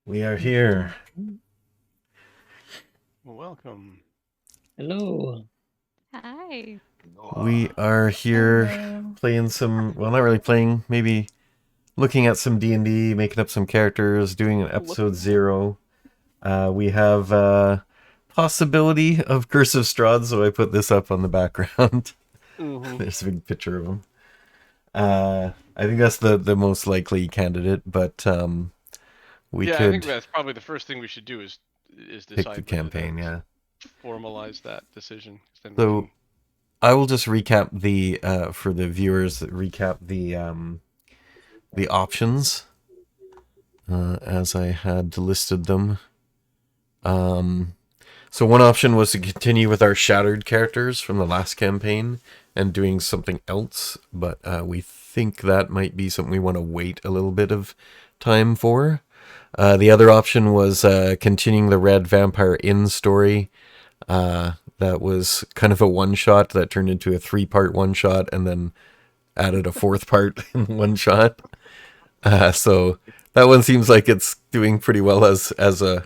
We are here. Welcome. Hello. Hi. We are here Hello. playing some, well, not really playing, maybe looking at some D&D, making up some characters, doing an episode 0. We have possibility of Curse of Strahd, so I put this up on the background. There's a big picture of him. I think that's the most likely candidate, but we I could think that's probably the first thing we should do is pick decide the whether campaign, to yeah. formalize that decision. Then So I will just recap the for the viewers. Recap the options as I had listed them. So one option was to continue with our shattered characters from the last campaign and doing something else, but we think that might be something we want to wait a little bit of time for. The other option was continuing the Red Vampire Inn story. That was kind of a one-shot that turned into a 3-part one-shot and then added a 4th part in one shot. So that one seems like it's doing pretty well as a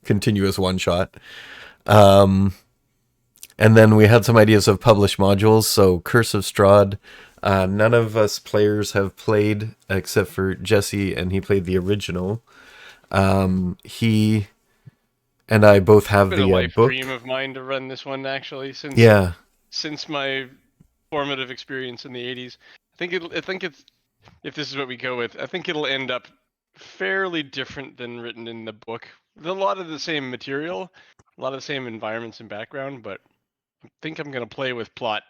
continuous one-shot. And then we had some ideas of published modules. So Curse of Strahd, none of us players have played except for Jesse, and he played the original. He and I both have it's been the a life book. dream of mine to run this one actually since my formative experience in the 80s. I think it's if this is what we go with, I think it'll end up fairly different than written in the book. With a lot of the same material, a lot of the same environments and background, but I think I'm gonna play with plot.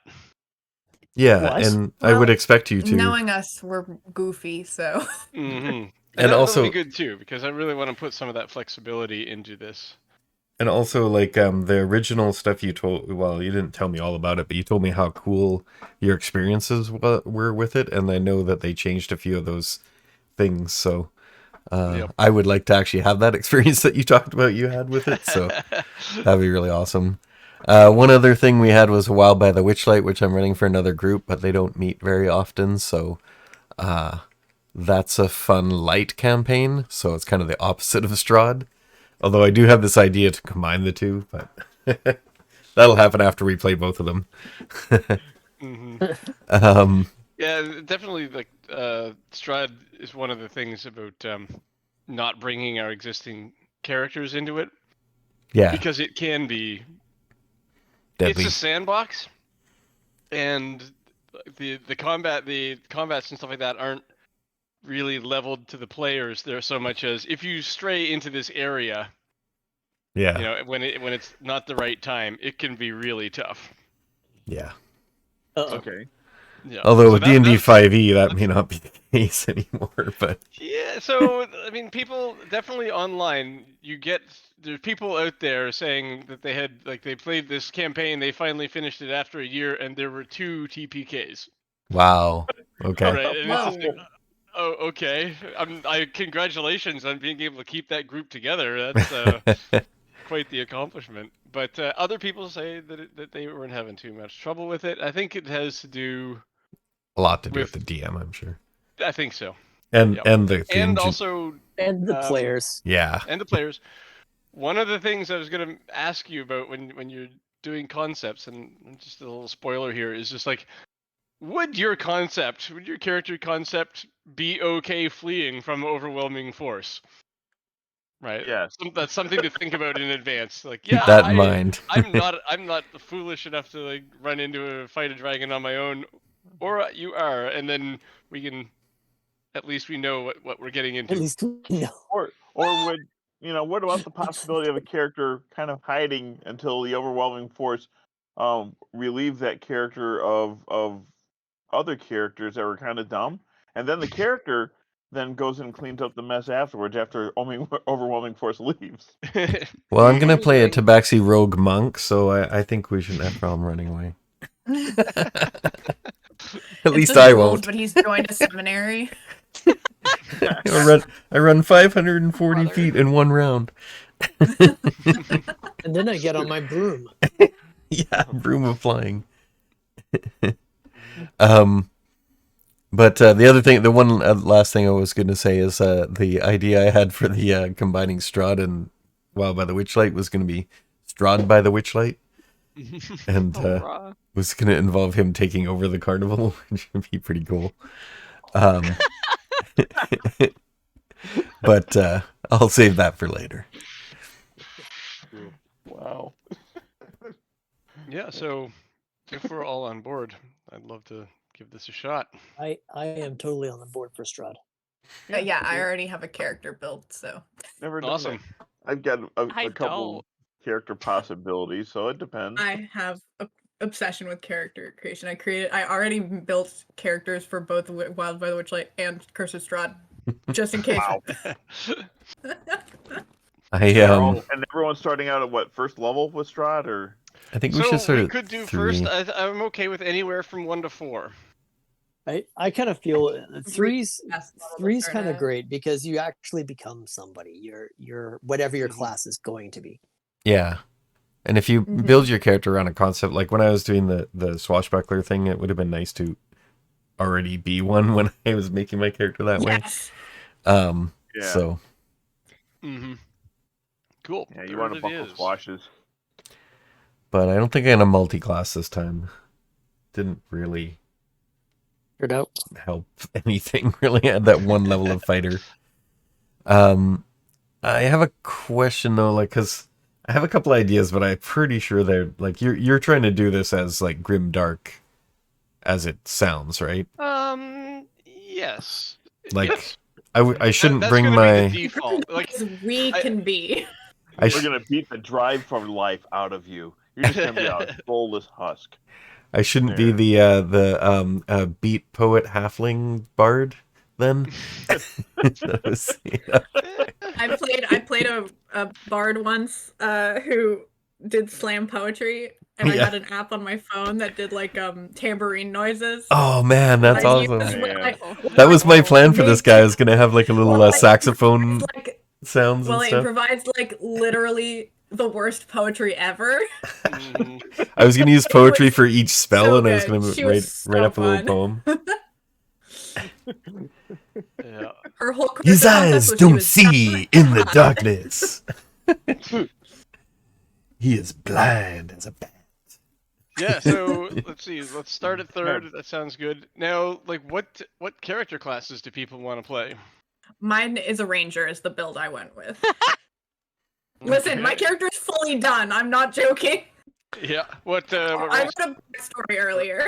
Yeah, What? and I would expect you to. Knowing us, we're goofy, so. And And that'll be also, good too, because I really want to put some of that flexibility into this. and also, like the original stuff you told. Well, you didn't tell me all about it, but you told me how cool your experiences were with it, and I know that they changed a few of those things. So Yep. I would like to actually have that experience that you talked about you had with it. So that'd be really awesome. One other thing we had was a Wild by the Witchlight, which I'm running for another group, but they don't meet very often, so that's a fun light campaign. So it's kind of the opposite of Strahd. Although I do have this idea to combine the two, but that'll happen after we play both of them. Yeah, definitely. Like Strahd is one of the things about not bringing our existing characters into it. Yeah, because it can be. deadly. It's a sandbox, and the combats and stuff like that aren't really leveled to the players there so much as if you stray into this area, Yeah, when it's not the right time, it can be really tough. yeah. Okay. Yeah. Although So with D&D 5e, that may not be the case anymore. But yeah, so I mean, people definitely online. There's people out there saying that they played this campaign, they finally finished it after a year, and there were 2 TPKs. wow. All Okay. right, and it's just like, Whoa. oh, okay. I congratulations on being able to keep that group together. That's quite the accomplishment. But other people say that they weren't having too much trouble with it. I think it has to do A lot to do with with. the DM, I'm sure. I think so. And Yep. and the And also And the um, players. yeah. and the players. One of the things I was going to ask you about when you're doing concepts, and just a little spoiler here, is just like, would your character concept be okay fleeing from overwhelming force? Right. Yes. That's something to think about in advance. Like, Keep yeah, that in mind. I'm not foolish enough to like run into a fight a dragon on my own, or you are, and then we can at least we know what we're getting into. At least we know. Or would what about the possibility of a character kind of hiding until the overwhelming force relieves that character of other characters that were kind of dumb, and then the character then goes and cleans up the mess afterwards after overwhelming force leaves. Well, I'm gonna play a Then- Tabaxi rogue monk, so I think we shouldn't have problem running away. At least I won't. But he's going to seminary. I run 540 Brother. feet in one round. And then I get on my broom. Yeah, broom of flying. But the other thing, the one last thing I was going to say is the idea I had for the combining Strahd and Wild by the Witchlight was going to be Strahd by the Witchlight, and was going to involve him taking over the carnival, which would be pretty cool. But I'll save that for later. Wow. Yeah, so if we're all on board, I'd love to give this a shot. I am totally on the board for Strahd. Yeah, I already have a character built, so. Never done Awesome. that. I've got a I couple don't. character possibilities, so it depends. I have a obsession with character creation. I already built characters for both Wild by the Witchlight and Curse of Strahd, just in case. Wow. And everyone's starting out at what, first level with Strahd, or? I think we should sort of could do 3. first. I'm okay with anywhere from 1 to 4. I kind of feel three's Three's kind of great because you actually become somebody. You're whatever your class is going to be. Yeah. And if you build your character around a concept, like when I was doing the swashbuckler thing, it would have been nice to already be one when I was making my character that way. So. Cool. Yeah, you want to buckle swashes. But I don't think I'm gonna multi-class this time. Didn't really help anything really at that one level of fighter. I have a question though, like, because I have a couple ideas, but I'm pretty sure they're like you're trying to do this as like grim dark, as it sounds, right? Yes. Like, yes. I shouldn't that's bring gonna my. Be the default. Like we can be. We're gonna beat the drive for life out of you. You're just gonna be a soulless husk. I shouldn't be the beat poet halfling bard then. I played a bard once who did slam poetry, and I had an app on my phone that did like tambourine noises. Oh man, that's awesome. That was my plan for this guy. I was gonna have like a little saxophone sounds. Well, and stuff. It provides like literally the worst poetry ever. I was gonna use poetry for each spell, so and I was good. gonna write up a little poem. Yeah. Her whole His eyes don't see in the darkness. He is blind as a bat. Yeah, so let's see. Let's start at 3rd. That sounds good. Now, like, what character classes do people want to play? Mine is a ranger. Is the build I went with. Listen, my character is fully done. I'm not joking. Yeah. What I wrote a backstory earlier.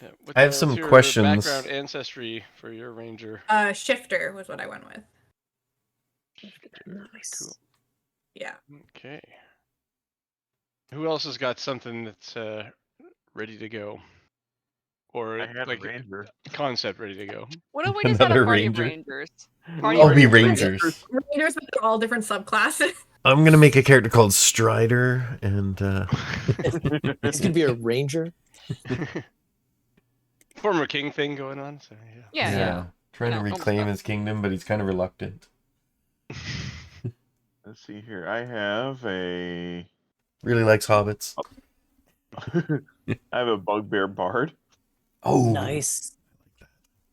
Yeah, I have some questions. Background ancestry for your ranger. Shifter was what I went with. Nice. Cool. Yeah. Okay. Who else has got something that's ready to go? Or I had like a ranger. concept ready to go? What if we just had a Another party ranger? of rangers? I'll be rangers. Rangers, but they're all different subclasses. I'm gonna make a character called Strider, and It's gonna be a ranger. Former king thing going on. So Yeah. trying to reclaim his kingdom, but he's kind of reluctant. Let's see here. I have a. Really likes hobbits. I have a bugbear bard. Oh, Nice.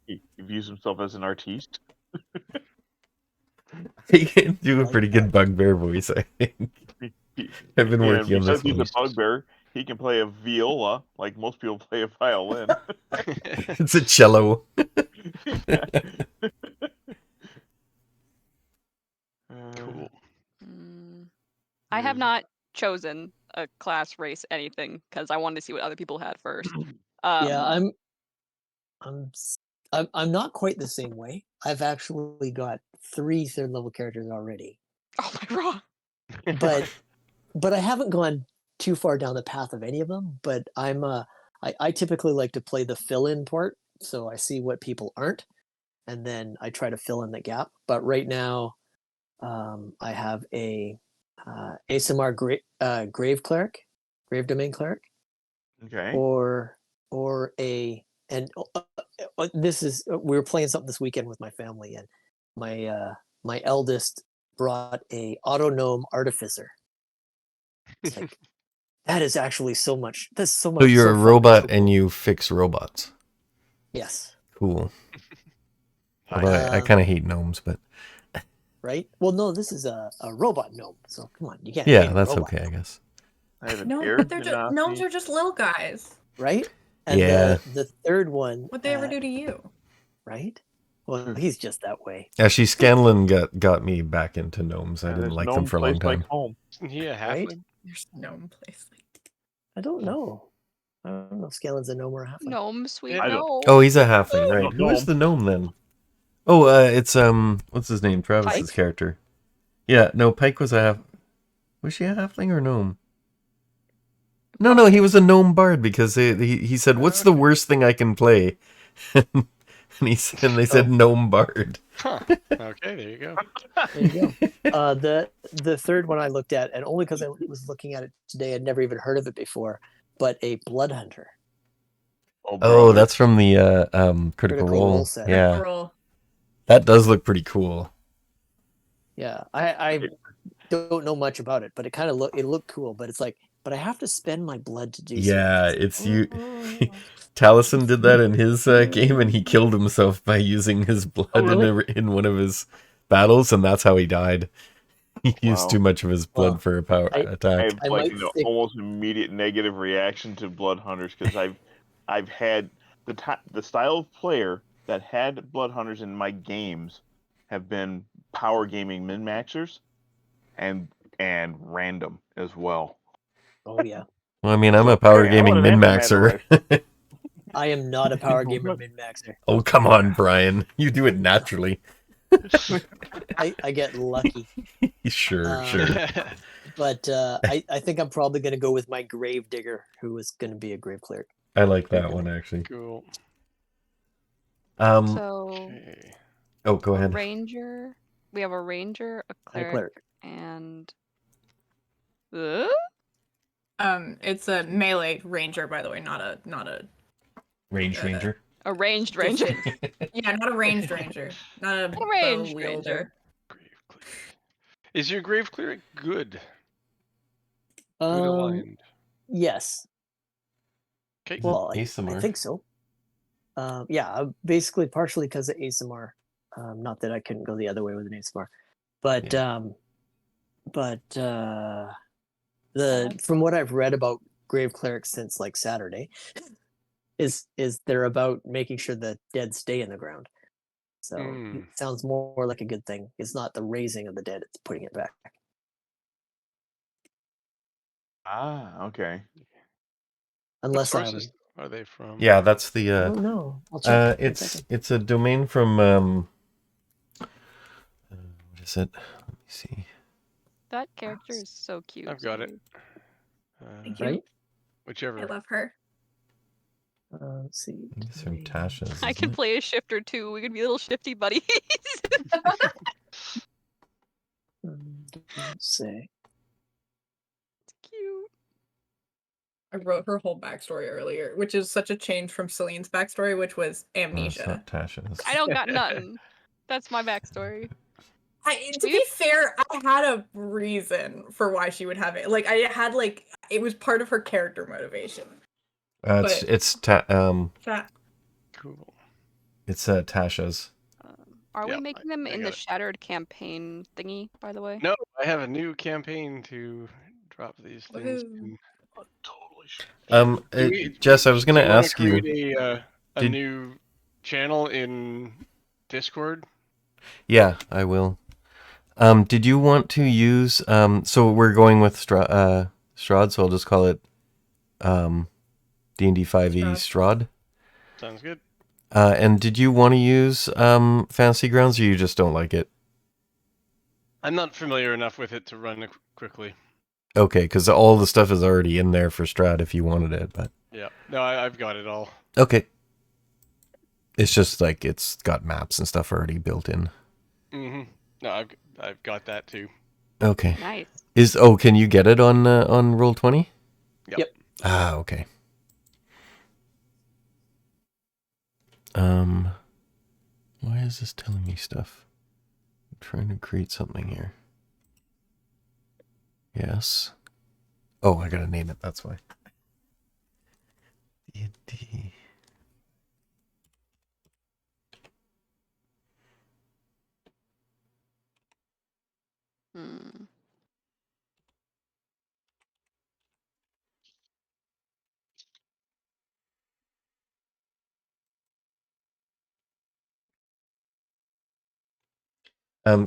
He views himself as an artiste. He can do a pretty good bugbear voice, I think. I've been working on this Because he's one. a bugbear, he can play a viola, like most people play a violin. It's a cello. Cool. I have not chosen a class, race, anything because I wanted to see what other people had first. Yeah, I'm not quite the same way. I've actually got 3 third level characters already. Oh my god. But I haven't gone too far down the path of any of them. But I typically like to play the fill-in part, so I see what people aren't, and then I try to fill in the gap. But right now, I have a ASMR grave cleric, grave domain cleric, Okay. or this is we were playing something this weekend with my family, and my eldest brought a auto gnome artificer. It's like that is actually so much. That's so much. So you're so a fun, robot so and cool. you fix robots. Yes. Cool. Although I kind of hate gnomes, but right. Well, no, this is a robot gnome. So come on, you can't. yeah, hate a that's robot okay, I gnome, guess. I have an No, air but they're just gnomes genasi. are just little guys. right? And Yeah. the third one. What'd they ever do to you? Right. Well, he's just that way. Actually, Scanlan got me back into gnomes. I And didn't this like them gnome for a long place like time. home. Isn't he a Right? halfling? There's gnome place. I don't know. I don't know if Scanlan's a gnome or a halfling. Gnome, sweet Yeah. I don't- gnome. Oh, he's a halfling, right? Gnome. Who is the gnome then? Oh, it's what's his name? Travis's Pike? character. Yeah, no, Pike was a half. Was she a halfling or gnome? No, he was a gnome bard because he said, "What's the worst thing I can play?" and they said gnome bard. Huh. Okay, there you go. There you go. The third one I looked at, and only because I was looking at it today, I'd never even heard of it before. But a blood hunter. Oh, brother. that's from the Critical Role. set. Yeah, Roll. that does look pretty cool. Yeah, I don't know much about it, but it kind of looked cool. But it's like, but I have to spend my blood to do. Yeah, something. it's you. Taliesin did that in his game, and he killed himself by using his blood in one of his battles, and that's how he died. He used too much of his blood for a power I attack. have like almost immediate negative reaction to blood hunters because I've had the style of player that had blood hunters in my games have been power gaming min maxers and random as well. Oh yeah. Well, I mean, I'm a power gaming min maxer. I am not a power gamer min maxer. Oh, come on, Brian. You do it naturally. I get lucky. Sure. But I think I'm probably going to go with my grave digger, who is going to be a grave cleric. I like that one actually. Cool. So. Okay. Oh, go ahead. Ranger. We have a ranger, a cleric. And. It's a melee ranger, by the way, not a Ranged ranger. A ranged ranger. Yeah, not a ranged ranger. Not a ranged bow ranger. Grave cleric. Is your grave cleric good? Good aligned. Yes. Okay. Well, I ASMR. think so. Yeah, basically partially because of ASMR. Not that I couldn't go the other way with an ASMR, but from what I've read about grave clerics since like Saturday, is they're about making sure the dead stay in the ground. So it sounds more like a good thing. It's not the raising of the dead; it's putting it back. Ah, okay. Unless what sources are they from? Yeah, that's the. I don't know. I'll check. It's a domain from. What is it? Let me see. That character is so cute. I've got it. Thank you. Right? Whichever. I love her. Let's see. It's from Tasha's. I can play a shifter too. We could be little shifty buddies. Let's say. It's cute. I wrote her whole backstory earlier, which is such a change from Celine's backstory, which was amnesia. It's not Tasha's. I don't got nothing. That's my backstory. To be fair, I had a reason for why she would have it. Like I had it was part of her character motivation. It's Cool. It's Tasha's. Are we making them in the Shattered Campaign thingy, by the way? No, I have a new campaign to drop these things in. Jess, I was going to ask you. Create a new channel in Discord? Yeah, I will. Did you want to use? So we're going with Strahd, so I'll just call it D&D 5e Strahd. Sounds good. And did you want to use Fantasy Grounds, or you just don't like it? I'm not familiar enough with it to run it quickly. Okay, because all the stuff is already in there for Strahd if you wanted it, but yeah, no, I've got it all. Okay. It's just like it's got maps and stuff already built in. No, I've got that too. Okay. Nice. Can you get it on Roll20? Yep. Ah, okay. Why is this telling me stuff? I'm trying to create something here. Yes. Oh, I gotta name it, that's why. D&D.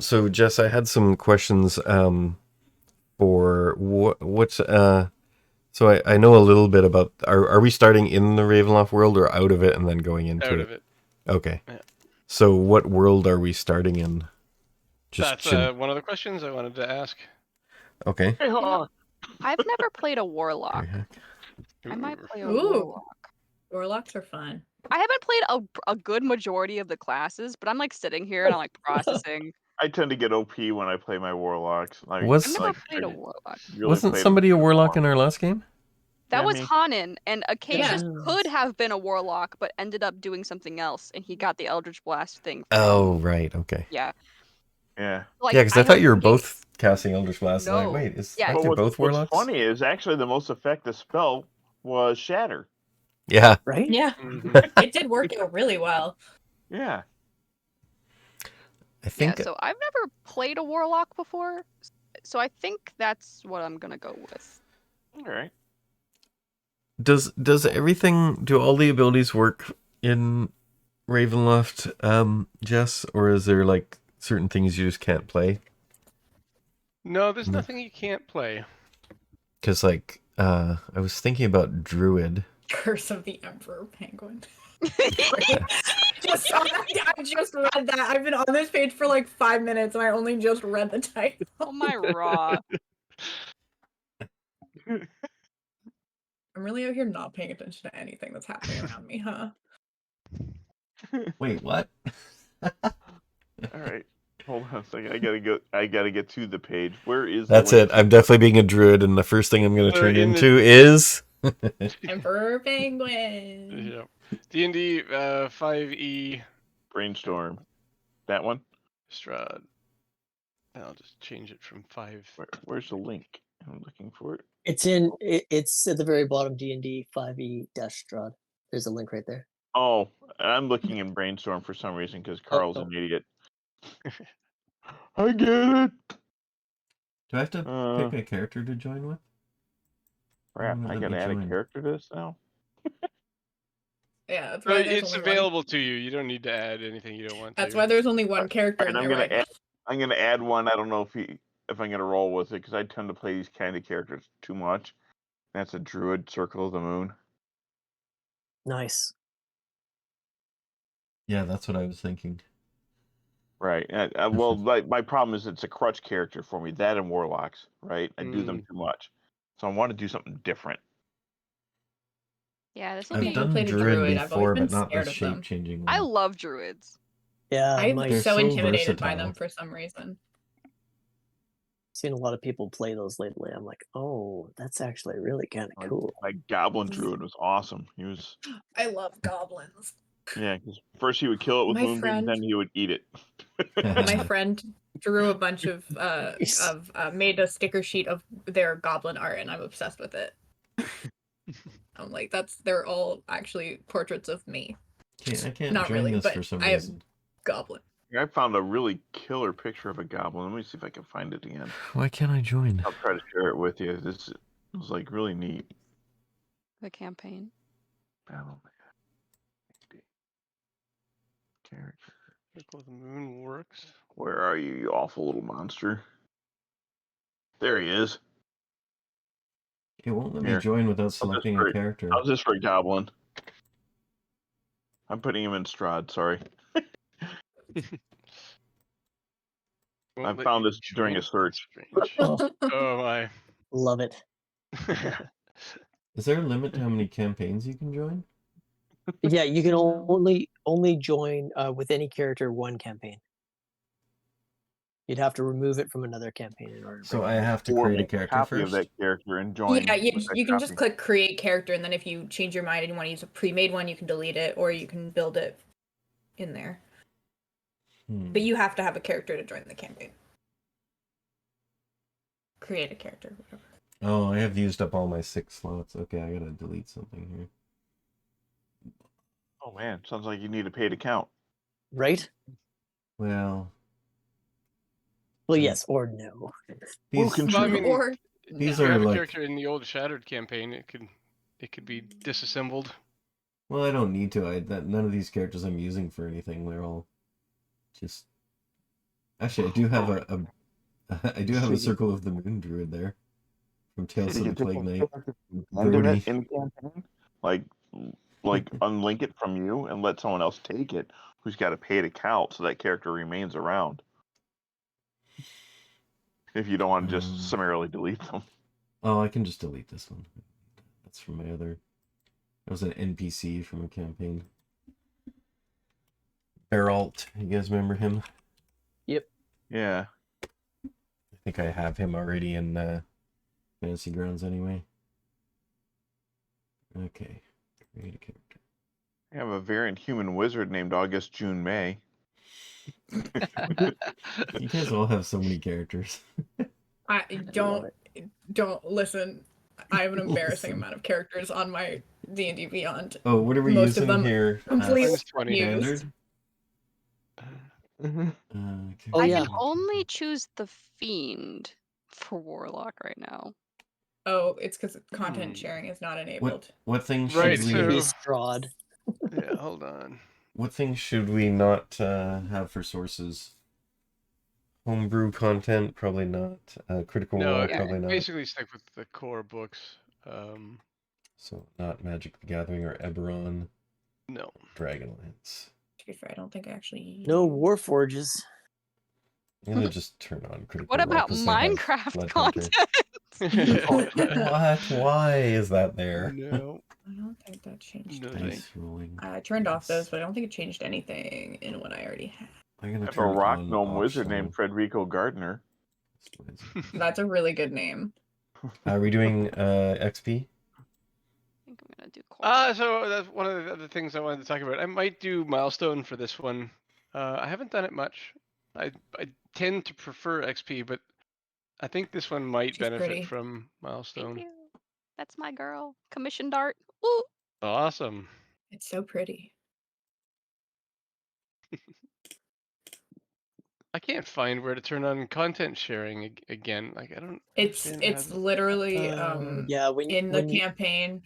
So Jess, I had some questions for what's so I know a little bit about are we starting in the Ravenloft world or out of it and then going into Out it? of it. Okay. Yeah. So what world are we starting in? That's one of the questions I wanted to ask. Okay. Hey, I've never played a warlock. I might play a warlock. Warlocks are fun. I haven't played a good majority of the classes, but I'm like sitting here and I'm like processing. I tend to get OP when I play my warlocks. Like, Was- I've never like, played a I warlock. really Wasn't played somebody a them too warlock long. in our last game? That Yeah, was me. Hanan, and Acacius Yeah. could have been a warlock, but ended up doing something else, and he got the Eldritch Blast thing from... Oh, right. Okay. Yeah. Yeah. Like, Yeah, because I thought know you were some games- both casting Eldritch Blast. No. Like, wait, Yeah. aren't But they both what's warlocks? funny is actually the most effective spell was Shatter. Yeah. Right? Yeah, Mhm. it did work out really well. Yeah. I think Yeah, so I've never played a warlock before, so I think that's what I'm gonna go with. All right. does everything, do all the abilities work in Ravenloft, Jess, or is there like certain things you just can't play? No, there's No. nothing you can't play. Because like I was thinking about Druid. Curse of the Emperor Penguin. I just read that. I've been on this page for like 5 minutes and I only just read the title. Oh my raw. I'm really out here not paying attention to anything that's happening around me, huh? Wait, what? All right. Hold on a second. I gotta get to the page. Where is That's the link it. I'm definitely being a druid, and the first thing I'm going to turn in the- into is Emperor Penguin. Yeah. D&D 5e Brainstorm? That one? Strahd. I'll just change it from 5. Where's the link? I'm looking for it. It's at the very bottom. D&D 5e Strahd. There's a link right there. Oh, I'm looking in Brainstorm for some reason because Carl's an idiot. I get it. Do I have to pick a character to join with? Crap, Let I me gotta add a join. character to this now. Yeah, that's But why there's it's only available one. to you. You don't need to add anything you don't want That's to. why there's only one character And in I'm there gonna right I'm gonna add one. I don't know if I'm gonna roll with it because I tend to play these kind of characters too much. That's a druid, Circle of the Moon. Nice. Yeah, that's what I was thinking. Right. Well, like my problem is it's a crutch character for me. That and warlocks. Right. I do them too much, so I want to do something different. Yeah, this will I've be... I've done played a druid druid. I've always before, been but not the scared of them. shape-changing I one. love druids. Yeah, I'm They're so so intimidated by versatile. them for some reason. seen a lot of people play those lately. I'm like, oh, that's actually really kind of cool. My goblin druid was awesome. He was I love goblins. because first he would kill it with My moonbeam, friend- then he would eat it. My friend drew a bunch of Nice. made a sticker sheet of their goblin art, and I'm obsessed with it. I'm like, they're all actually portraits of me. I can't Not join really, this but for some I have reason. goblin. I found a really killer picture of a goblin. Let me see if I can find it again. Why can't I join? I'll try to share it with you. This was like really neat. The campaign. Battle character. Circle of the Moon works. Where are you, you awful little monster? There he is. It won't let me Here. join without selecting a character. How's this for a goblin? I'm putting him in Strahd, sorry. Won't let found you this during a join? search. Strange. Oh, Oh my. love it. Is there a limit to how many campaigns you can join? Yeah, you can only join with any character one campaign. You'd have to remove it from another campaign in order to So bring I it in. have to Or create a make character copy of first? that character and join. Yeah, with that you can just copy. click create character, and then if you change your mind and you want to use a pre-made one, you can delete it, or you can build it in there. But you have to have a character to join the campaign. Create a character, whatever. Oh, I have used up all my 6 slots. Okay, I gotta delete something here. Oh man, sounds like you need a paid account. Right? Well, Well, yes or no. these, can Well, I mean, Or these if you are have a like... character in the old Shattered campaign, it could be disassembled. Well, I don't need to. None of these characters I'm using for anything. They're all just... Actually, I do have a Circle of the Moon druid there from Tales of the Plague Knight. End of it in campaign, like unlink it from you and let someone else take it who's got a paid account so that character remains around. If you don't want to just summarily delete them. Oh, I can just delete this one. That's from my other. That was an NPC from a campaign. Beralt, you guys remember him? Yep. Yeah. I think I have him already in Fantasy Grounds anyway. Okay, create a character. I have a variant human wizard named August June May. You guys all have so many characters. I don't listen. I have an embarrassing Listen. amount of characters on my D&D Beyond. Oh, what are we Most of using them here? completely Standard? Oh, I yeah. can only choose the Fiend for Warlock right now. Oh, it's because content sharing is not enabled. What things Right, should we? so- Be Strahd. Yeah, hold on. What things should we not have for sources? Homebrew content, probably not. Critical No, Role, yeah, probably not. basically stick with the core books. So not Magic the Gathering or Eberron. No. Dragonlance. To be fair, I don't think I actually. No Warforges. I'm gonna just turn on Critical What Role about 'cause they have Minecraft Bloodhunter. content? What? Why is that there? No. I don't think that changed. No anything. thanks. Dice rolling. I turned off those, but I don't think it changed anything in what I already had. I'm I gonna have a turn rock on gnome wizard optional. named Federico Gardner. That's a really good name. Are we doing XP? I think I'm gonna do core. So that's one of the other things I wanted to talk about. I might do milestone for this one. I haven't done it much. I tend to prefer XP, but I think this one might She's benefit pretty. from milestone. Thank you. That's my girl. Commissioned art. Woo! Awesome. It's so pretty. I can't find where to turn on content sharing again. Like I don't. It's understand how to- literally Yeah, when in the when you- campaign.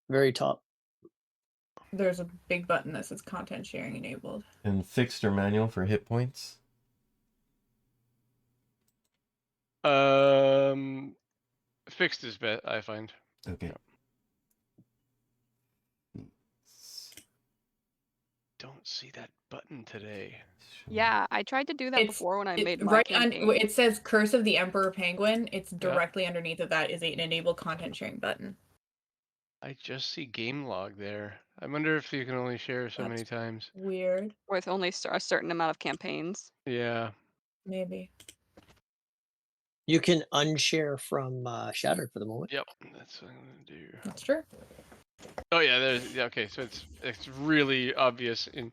very top. There's a big button that says content sharing enabled. And fixed or manual for hit points? Fixed is bet I find. Okay. Don't see that button today. Yeah, I tried to do that It's- before when I made my right campaign. it says Curse of the Emperor Penguin. It's directly underneath of that is an enable content sharing button. I just see game log there. I wonder if you can only share so many That's- times. Weird. With only a certain amount of campaigns. Yeah. Maybe. You can unshare from Shattered for the moment. Yep. That's what I'm gonna do. That's true. Oh yeah. Okay. So it's really obvious in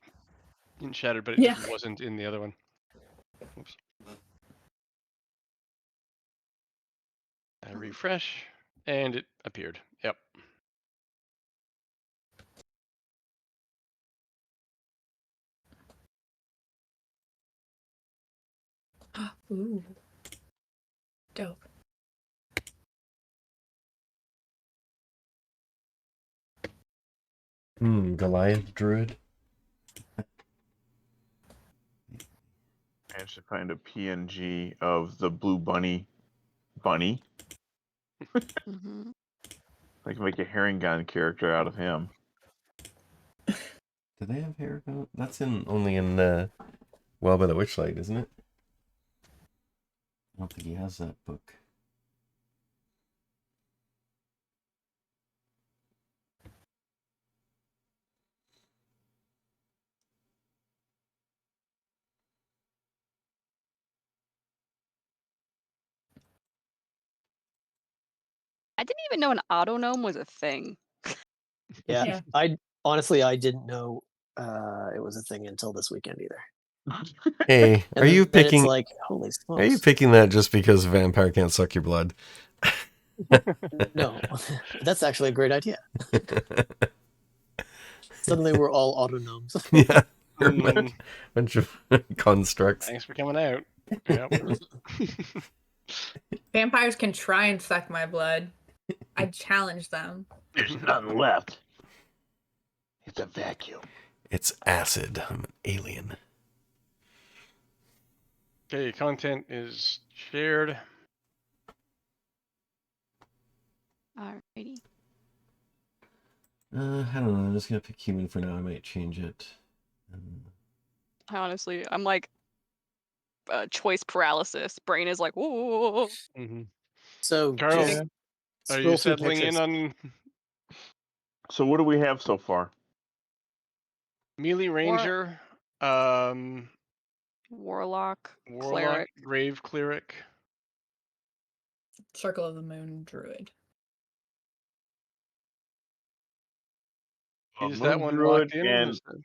Shattered, but it Yeah. just wasn't in the other one. Oops. I refresh, and it appeared. Yep. Ooh. Dope. Goliath Druid. I should find a PNG of the blue bunny. Mm-hmm. I can make a herring gun character out of him. Do they have hair? That's only in Well by the Witchlight, isn't it? I don't think he has that book. I didn't even know an auto-gnome was a thing. Yeah, Yeah. I didn't know it was a thing until this weekend either. Hey, And are you then picking? It's like, holy smokes! Are you picking that just because Vampire can't suck your blood? No, that's actually a great idea. Suddenly, we're all auto gnomes. Yeah, we're a Mm, bunch of constructs. Thanks for coming out. Yep. Vampires can try and suck my blood. I challenge them. There's none left. It's a vacuum. It's acid. I'm an alien. Okay, content is shared. Alrighty. I don't know. I'm just gonna pick human for now. I might change it. I'm like choice paralysis. Brain is like, whoa. Mm-hmm. So Carl, just are scroll you through settling in pictures. on So what do we have so far? melee ranger, Warlock, warlock, cleric. grave cleric? Circle of the Moon druid. Is that Moon one Druid locked in? Or and is that...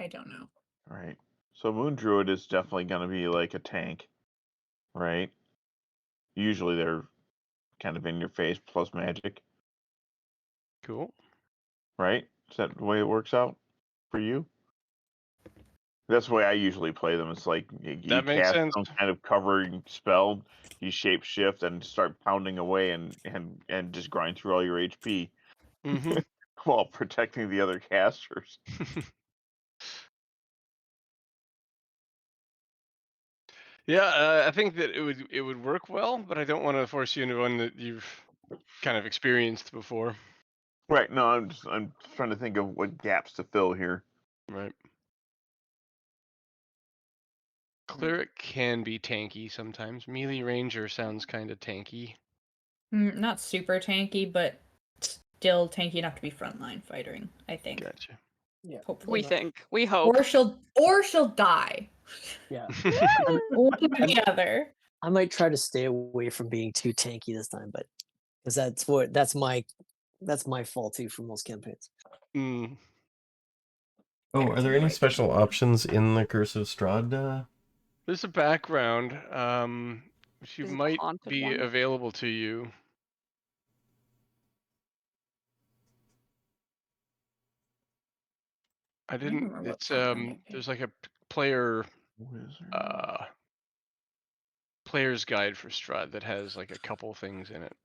I don't know. right. So Moon Druid is definitely going to be like a tank, right? Usually they're kind of in your face plus magic, Cool. right? Is that the way it works out for you? That's the way I usually play them. It's like you That makes cast sense. some kind of covering spell, you shape shift and start pounding away and just grind through all your HP Mm-hmm. while protecting the other casters. Yeah, I think that it would work well, but I don't want to force you into one that you've kind of experienced before. Right. No, I'm trying to think of what gaps to fill here. Right. Cleric can be tanky sometimes. Melee ranger sounds kind of tanky. Not super tanky, but still tanky enough to be frontline fighting, I think. Gotcha. Yeah. Hopefully. We hope. Or she'll die. Yeah. One or the other. I might try to stay away from being too tanky this time, but because that's my fault too for most campaigns. Mm. Oh, are there any special options in the Curse of Strahd? There's a background, which Is it the might haunted be one? available to you. I didn't. remember what It's background I there's like a player Wizard. player's guide for Strahd that has like a couple things in it.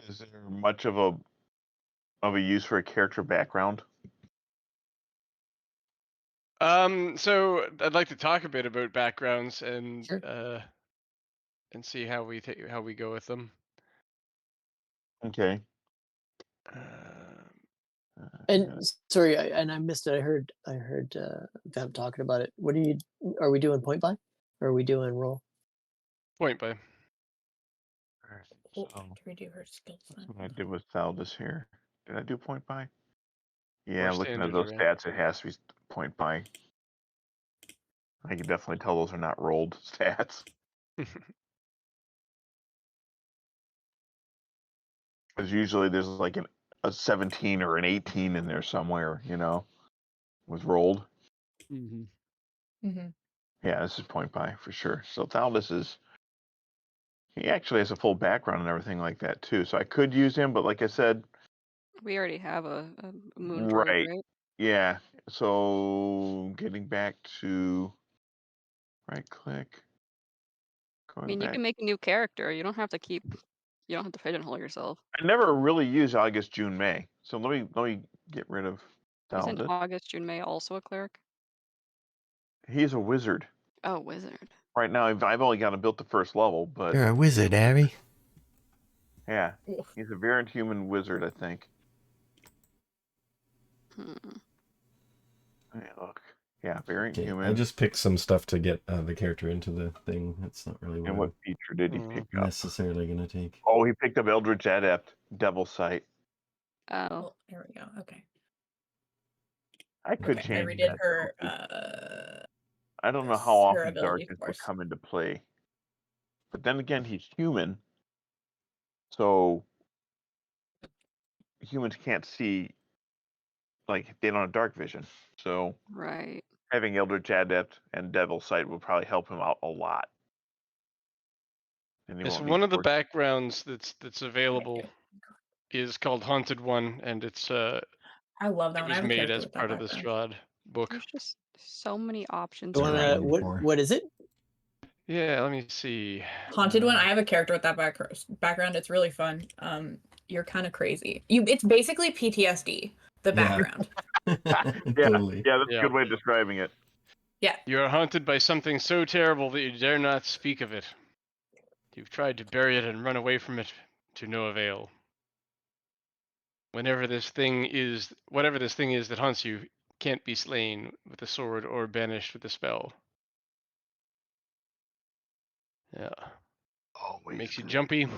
Is there much of a use for a character background? So I'd like to talk a bit about backgrounds and Sure. and see how we go with them. Okay. And sorry, I missed it. I heard Vamp talking about it. Are we doing point by? Or are we doing roll? Point by. So, to redo her skills. that's what I did with Thaldus here. Did I do point by? Or Yeah, looking at standard those event. stats, it has to be point by. I can definitely tell those are not rolled stats. Because usually there's like a 17 or an 18 in there somewhere, was rolled. Mm-hmm. Yeah, this is point by for sure. So Thaldus he actually has a full background and everything like that too. So I could use him, but like I said, We already have a moon druid, right? Yeah. So getting back to right click. I mean, you can make a new character. You don't have to pigeonhole yourself. I never really use August, June, May. So let me get rid of Isn't Thaldus. August, June, May also a cleric? He's a wizard. Oh, wizard. Right now, I've only got him built to first level, but You're a wizard, Harry. yeah, he's a variant human wizard, I think. Hey, look. Yeah, variant human. I just picked some stuff to get the character into the thing. That's not really And what feature did he pick up? Necessarily going to take. Oh, he picked up Eldritch Adept, Devil Sight. Oh. There we go. Okay. I could change I redid that. her. I don't know how her often ability darkness would force. come into play. But then again, he's human. So humans can't see, like, they don't have dark vision. So Right. having Eldritch Adept and Devil Sight will probably help him out a lot. And Yes, one of the backgrounds that's available is called Haunted One, and it's I love that it one. was I have a made character as with that part of the background. Strahd book. There's just so many options. What is it? Yeah, let me see. Haunted one. I have a character with that background. It's really fun. You're kind of crazy. It's basically PTSD. The background. Totally. Yeah, that's Yeah. a good way of describing it. Yeah. You are haunted by something so terrible that you dare not speak of it. You've tried to bury it and run away from it to no avail. Whatever this thing is that haunts you, can't be slain with a sword or banished with a spell. Yeah. Always Makes you good. jumpy.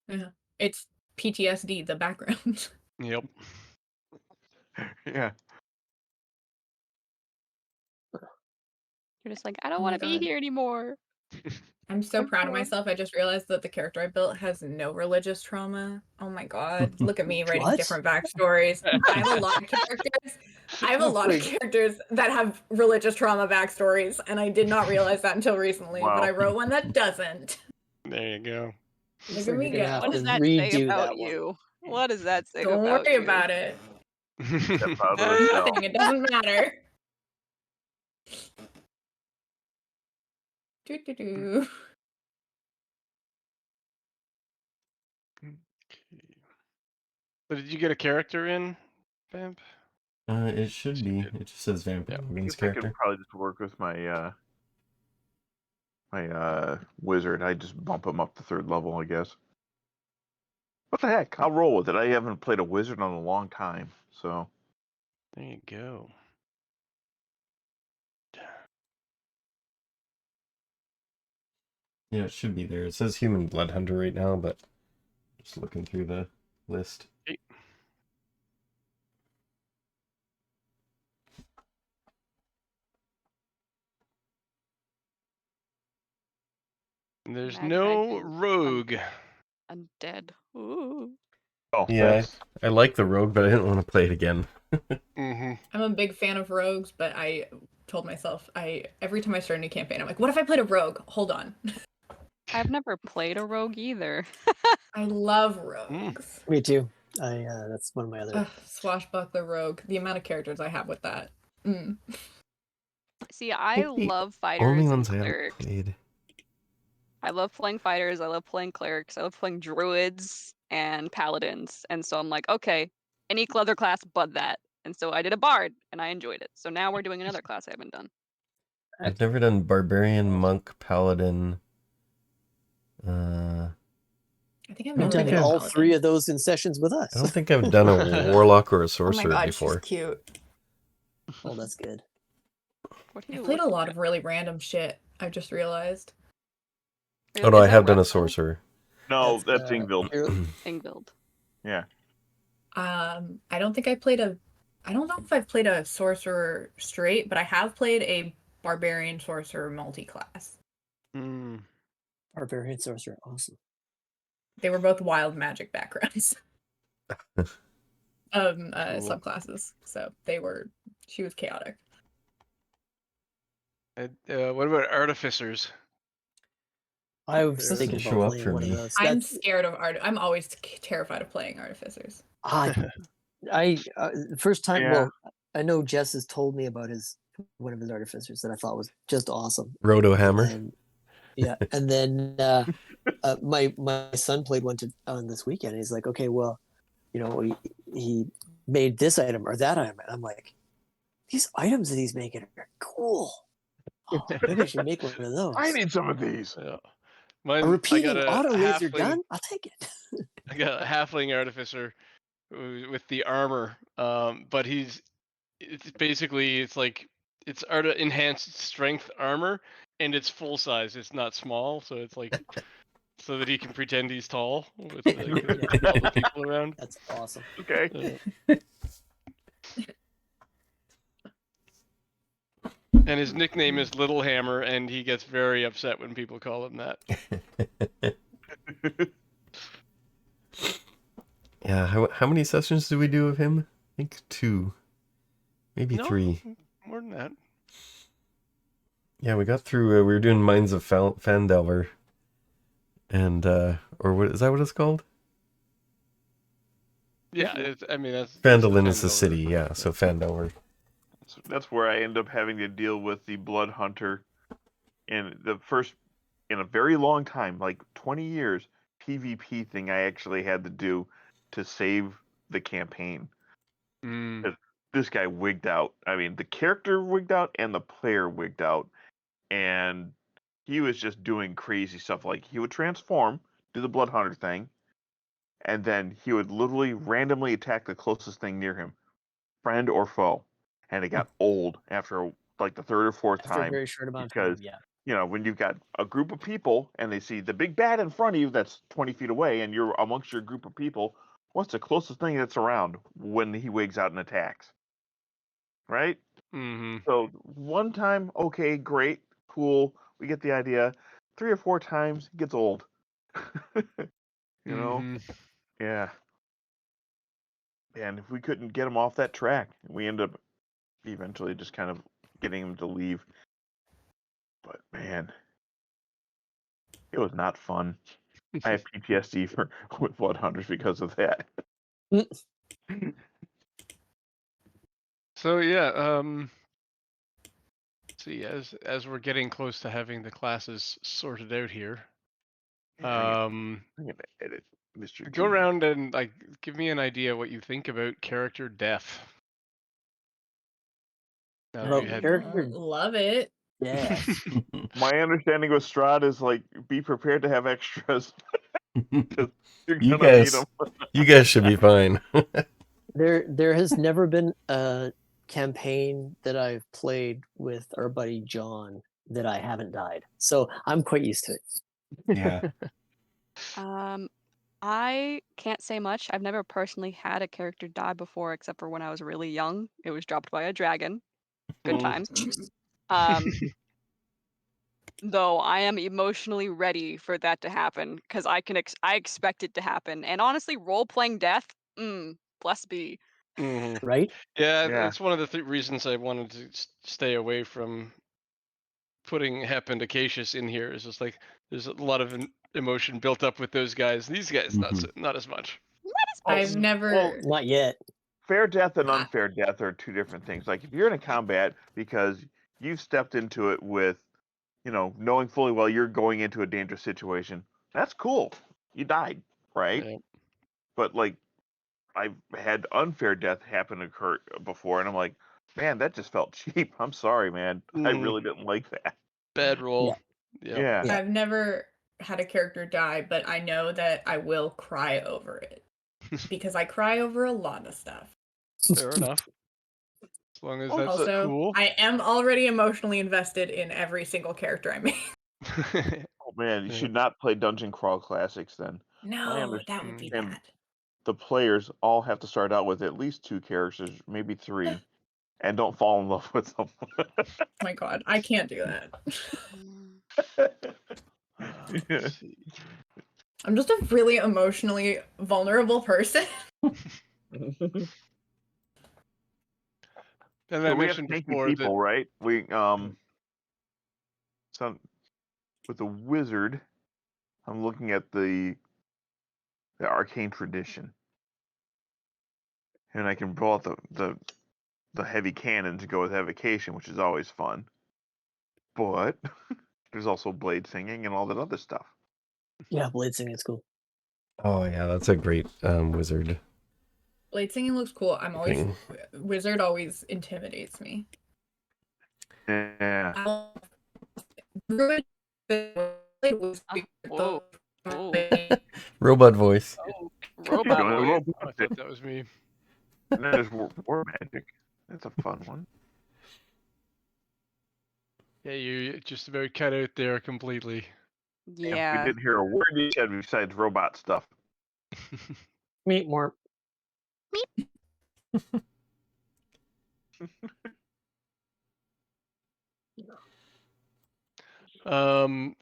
Yeah. It's PTSD. The background. Yep. Yeah. You're just like, I don't Oh want my to be God. here anymore. I'm so proud of myself. I just realized that the character I built has no religious trauma. Oh my God. Look at me writing What? different backstories. I have a lot of characters. I have a lot of characters that have religious trauma backstories, and I did not realize that until recently, but I Wow. wrote one that doesn't. There you go. Looks Look at like me you're gonna have go. What to does that say redo about that one. you? What does that say Don't about worry you? about it. Step out of the shell. Nothing. It doesn't matter. Doo-doo-doo. So did you get a character in, Vamp? It should be. It just says Yeah. Vampire I Logan's guess I could character. probably just work with my wizard. I just bump him up to 3rd level, I guess. What the heck? I'll roll with it. I haven't played a wizard in a long time, so There you go. Yeah, it should be there. It says Human Blood Hunter right now, but just looking through the list. Okay. There's Mad no Dragon rogue. Undead. Ooh. oh, Yeah, that's I like the rogue, but I didn't want to play it again. Mm-hmm. I'm a big fan of rogues, but I told myself every time I start a new campaign, I'm like, what if I played a rogue? Hold on. I've never played a rogue either. I love rogues. Me too. That's one of my other. Ugh, swashbuckler rogue. The amount of characters I have with that. Mm. See, I think the love fighters Only and ones I haven't clerics. played. I love playing fighters. I love playing clerics. I love playing druids and paladins. And so I'm like, okay, any other class but that. And so I did a bard, and I enjoyed it. So now we're doing another class I haven't done. I've never done Barbarian, Monk, Paladin. I think I've You've never done been a all paladin. 3 of those in sessions with us. I don't think I've done a Warlock or a Oh my Sorcerer God, before. she's cute. Oh, that's good. What are I you played a looking lot at? of really random shit. I've just realized. Oh no, Is I that have done a Russell? Sorcerer. no, that's Ingvild. Ingvild. Yeah. I don't think I played I don't know if I've played a sorcerer straight, but I have played a barbarian sorcerer multi-class. Mm. Barbarian sorcerer, awesome. They were both wild magic backgrounds. Cool. Subclasses. So she was chaotic. What about artificers? I was Doesn't thinking show about up playing for one of me. those. I'm That's scared of I'm always terrified of playing artificers. First time. Yeah. Well, I know Jess has told me about one of his artificers that I thought was just awesome. Roto Hammer. And and then my son played one on this weekend. And he's like, okay, well, he made this item or that item, and I'm like, these items that he's making are cool. Oh, maybe I should make one of those. I need some of these. Yeah. A repeating auto laser halfling, gun? I'll take it. I got a halfling artificer with the armor, but it's enhanced strength armor, and it's full size. It's not small, so it's like so that he can pretend he's tall with all the people around. That's awesome. Okay. And his nickname is Little Hammer, and he gets very upset when people call him that. Yeah, how many sessions did we do of him? I think 2. Maybe 3. More than that. Yeah, we got through, we were doing Mines of Phandelver. And, or what is that what it's called? Yeah, that's Phandalin is the city, yeah, so Phandelver. That's where I end up having to deal with the Blood Hunter. And the first in a very long time, like 20 years, PvP thing I actually had to do to save the campaign. This guy wigged out. I mean, the character wigged out and the player wigged out. And he was just doing crazy stuff. Like, he would transform, do the Blood Hunter thing, and then he would literally randomly attack the closest thing near him, friend or foe. And it got old after like the third or fourth After a time very short amount of because, time, yeah. you know, when you've got a group of people and they see the big bad in front of you that's 20 feet away and you're amongst your group of people, what's the closest thing that's around when he wigs out and attacks? Right? Mm-hmm. So one time, okay, great, cool, we get the idea. 3 or 4 times, it gets old. You know? Yeah. And if we couldn't get him off that track, we end up eventually just kind of getting him to leave. But man, it was not fun. I have PTSD with Blood Hunters because of that. So yeah, see, as we're getting close to having the classes sorted out here, I'm gonna edit Mr. go G. around and like give me an idea what you think about character death. Now that Well, we had character Love it. death. My understanding with Strahd is like, be prepared to have extras. You're You gonna need guys, them. you guys should be fine. There has never been a campaign that I've played with our buddy John that I haven't died. So I'm quite used to it. Yeah. I can't say much. I've never personally had a character die before, except for when I was really young. It was dropped by a dragon. Good times. Though I am emotionally ready for that to happen because I expect it to happen. And honestly, role-playing death, bless be. Right? Yeah, Yeah. it's one of the reasons I wanted to stay away from putting Hep and Acacius in here. Is just like there's a lot of emotion built up with those guys. These guys, not as much. I've never. Not yet. Fair death and I- unfair death are 2 different things. Like, if you're in a combat because you've stepped into it with, you know, knowing fully well you're going into a dangerous situation, that's cool. You died, right? Yeah. But like, I've had unfair death occur before, and I'm like, man, that just felt cheap. I'm sorry, man. I really didn't like that. Bad roll. Yeah. Yeah. I've never had a character die, but I know that I will cry over it because I cry over a lot of stuff. Fair enough. As long as that's Also, cool. I am already emotionally invested in every single character I make. Oh man, you Yeah. should not play Dungeon Crawl Classics then. No, that would be understand. bad. The players all have to start out with at least 2 characters, maybe 3, and don't fall in love with them. Oh my god, I can't do that. Let's see. I'm just a really emotionally vulnerable person. And So I we have mentioned tanky before people, that right? We some with the wizard. I'm looking at the arcane tradition, and I can pull out the heavy cannon to go with evocation, which is always fun. But there's also blade singing and all that other stuff. Yeah, blade singing is cool. Oh yeah, that's a great wizard. Blade singing looks cool. I'm always thing. wizard always intimidates me. Yeah. Druid Whoa. Whoa. Robot voice. Oh, robot. Don't have a Oh, robot I thought that was me. And then there's war magic. That's a fun one. Yeah, you just about cut out there completely. Yeah. We didn't hear a word you said besides robot stuff. Meet more.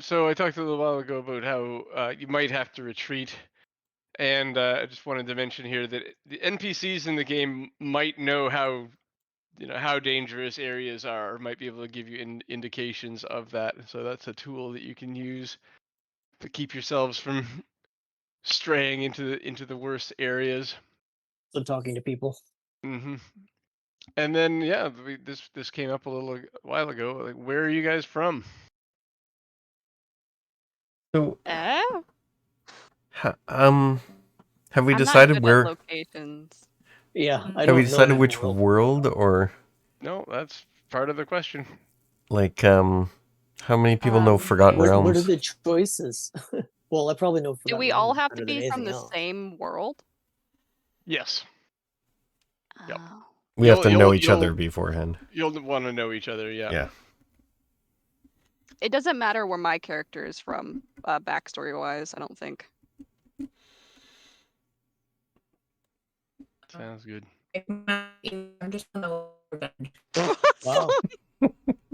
So I talked a little while ago about how you might have to retreat, and I just wanted to mention here that the NPCs in the game might know how dangerous areas are, or might be able to give you indications of that. So that's a tool that you can use to keep yourselves from straying into the worst areas. So talking to people. Mm-hmm. And then yeah, this came up a little while ago. Like, where are you guys from? So, Oh, have we I'm not decided good where? at locations. Yeah, I Have we don't know decided that which world. world or No, that's part of the question. like how many people know Um, Forgotten What are Realms? the choices? Well, I probably know Do Forgotten we all Realms have to better than be from anything the else. same world? Yes. Yep. Oh. We have to know You'll- each other beforehand. You'll want to know each other, yeah. Yeah. It doesn't matter where my character is from, backstory-wise, I don't think. Sounds good. I'm just gonna revenge. Wow. Meet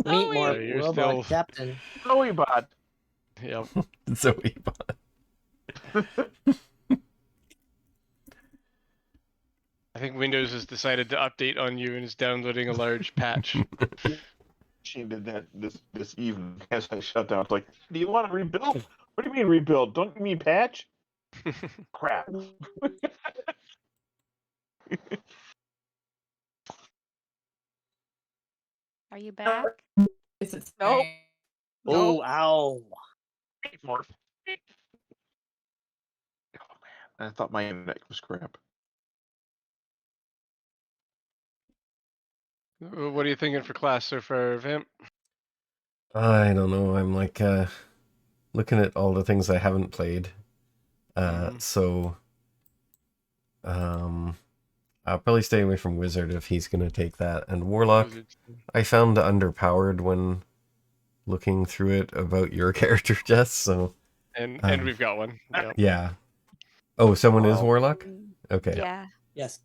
Zoe! more You're robot still- captain. Zoe bot. Yep. Zoe. I think Windows has decided to update on you and is downloading a large patch. She did that this evening as I shut down. It's like, do you want to rebuild? What do you mean rebuild? Don't you mean patch? Crap. Are you back? Is it Nope. saying- Oh, ow. Morph. Oh man, I thought my internet was crap. What are you thinking for class so far, Vamp? I don't know. I'm like looking at all the things I haven't played. So I'll probably stay away from Wizard if he's gonna take that. And Warlock, I found underpowered when looking through it about your character, Jess. So And we've got one. Yep. yeah. Oh, someone is Wow. Warlock? Okay. Yeah. Yes.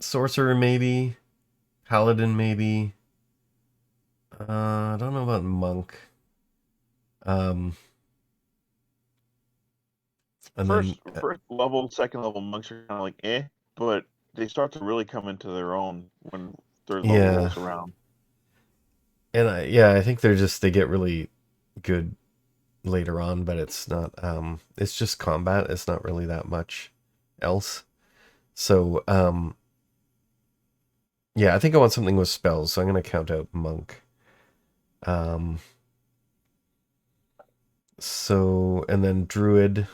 Sorcerer maybe. Paladin maybe. I don't know about Monk. And First then level, second level monks are kind of like but they start to really come into their own when third level Yeah. rolls around. and I think they get really good later on, but it's not it's just combat. It's not really that much else. So yeah, I think I want something with spells, so I'm gonna count out Monk. So and then Druid.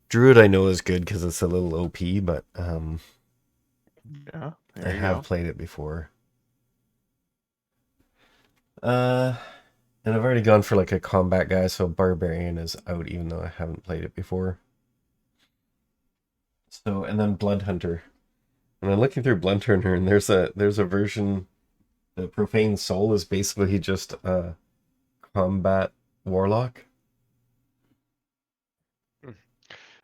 Druid I know is good because it's a little OP, but Yeah, I have played it before. And I've already gone for like a combat guy, so Barbarian is out, even though I haven't played it before. So, and then Blood Hunter. And I'm looking through Blood Hunter, and there's a version. The Profane Soul is basically just a combat warlock.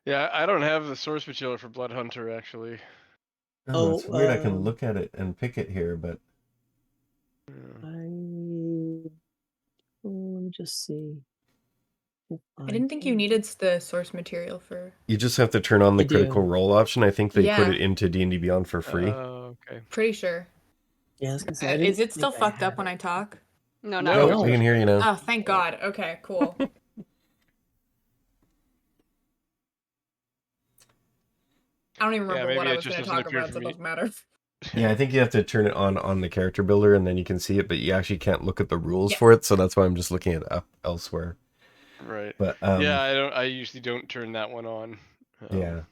Yeah, I don't have the source material for Blood Hunter actually. Oh, it's weird. I can look at it and pick it here, but Yeah. Let me just see. I didn't think you needed the source material for. you just have to turn on the I critical do. role option. I think they put Yeah. it into D&D Beyond for free. Oh, okay. Pretty sure. Yeah, I was gonna say, I didn't Is it still think I fucked up had when it. I talk? No, No, not No, really. I can hear you now. Oh, thank God. Okay, cool. I don't even Yeah, remember what maybe I it was just going to doesn't talk appear about, for so it me. doesn't matter. Yeah, I think you have to turn it on the character builder, and then you can see it, but you actually can't look at the rules Yeah. for it, so that's why I'm just looking it up elsewhere. Right. But Yeah, I usually don't turn that one on. yeah,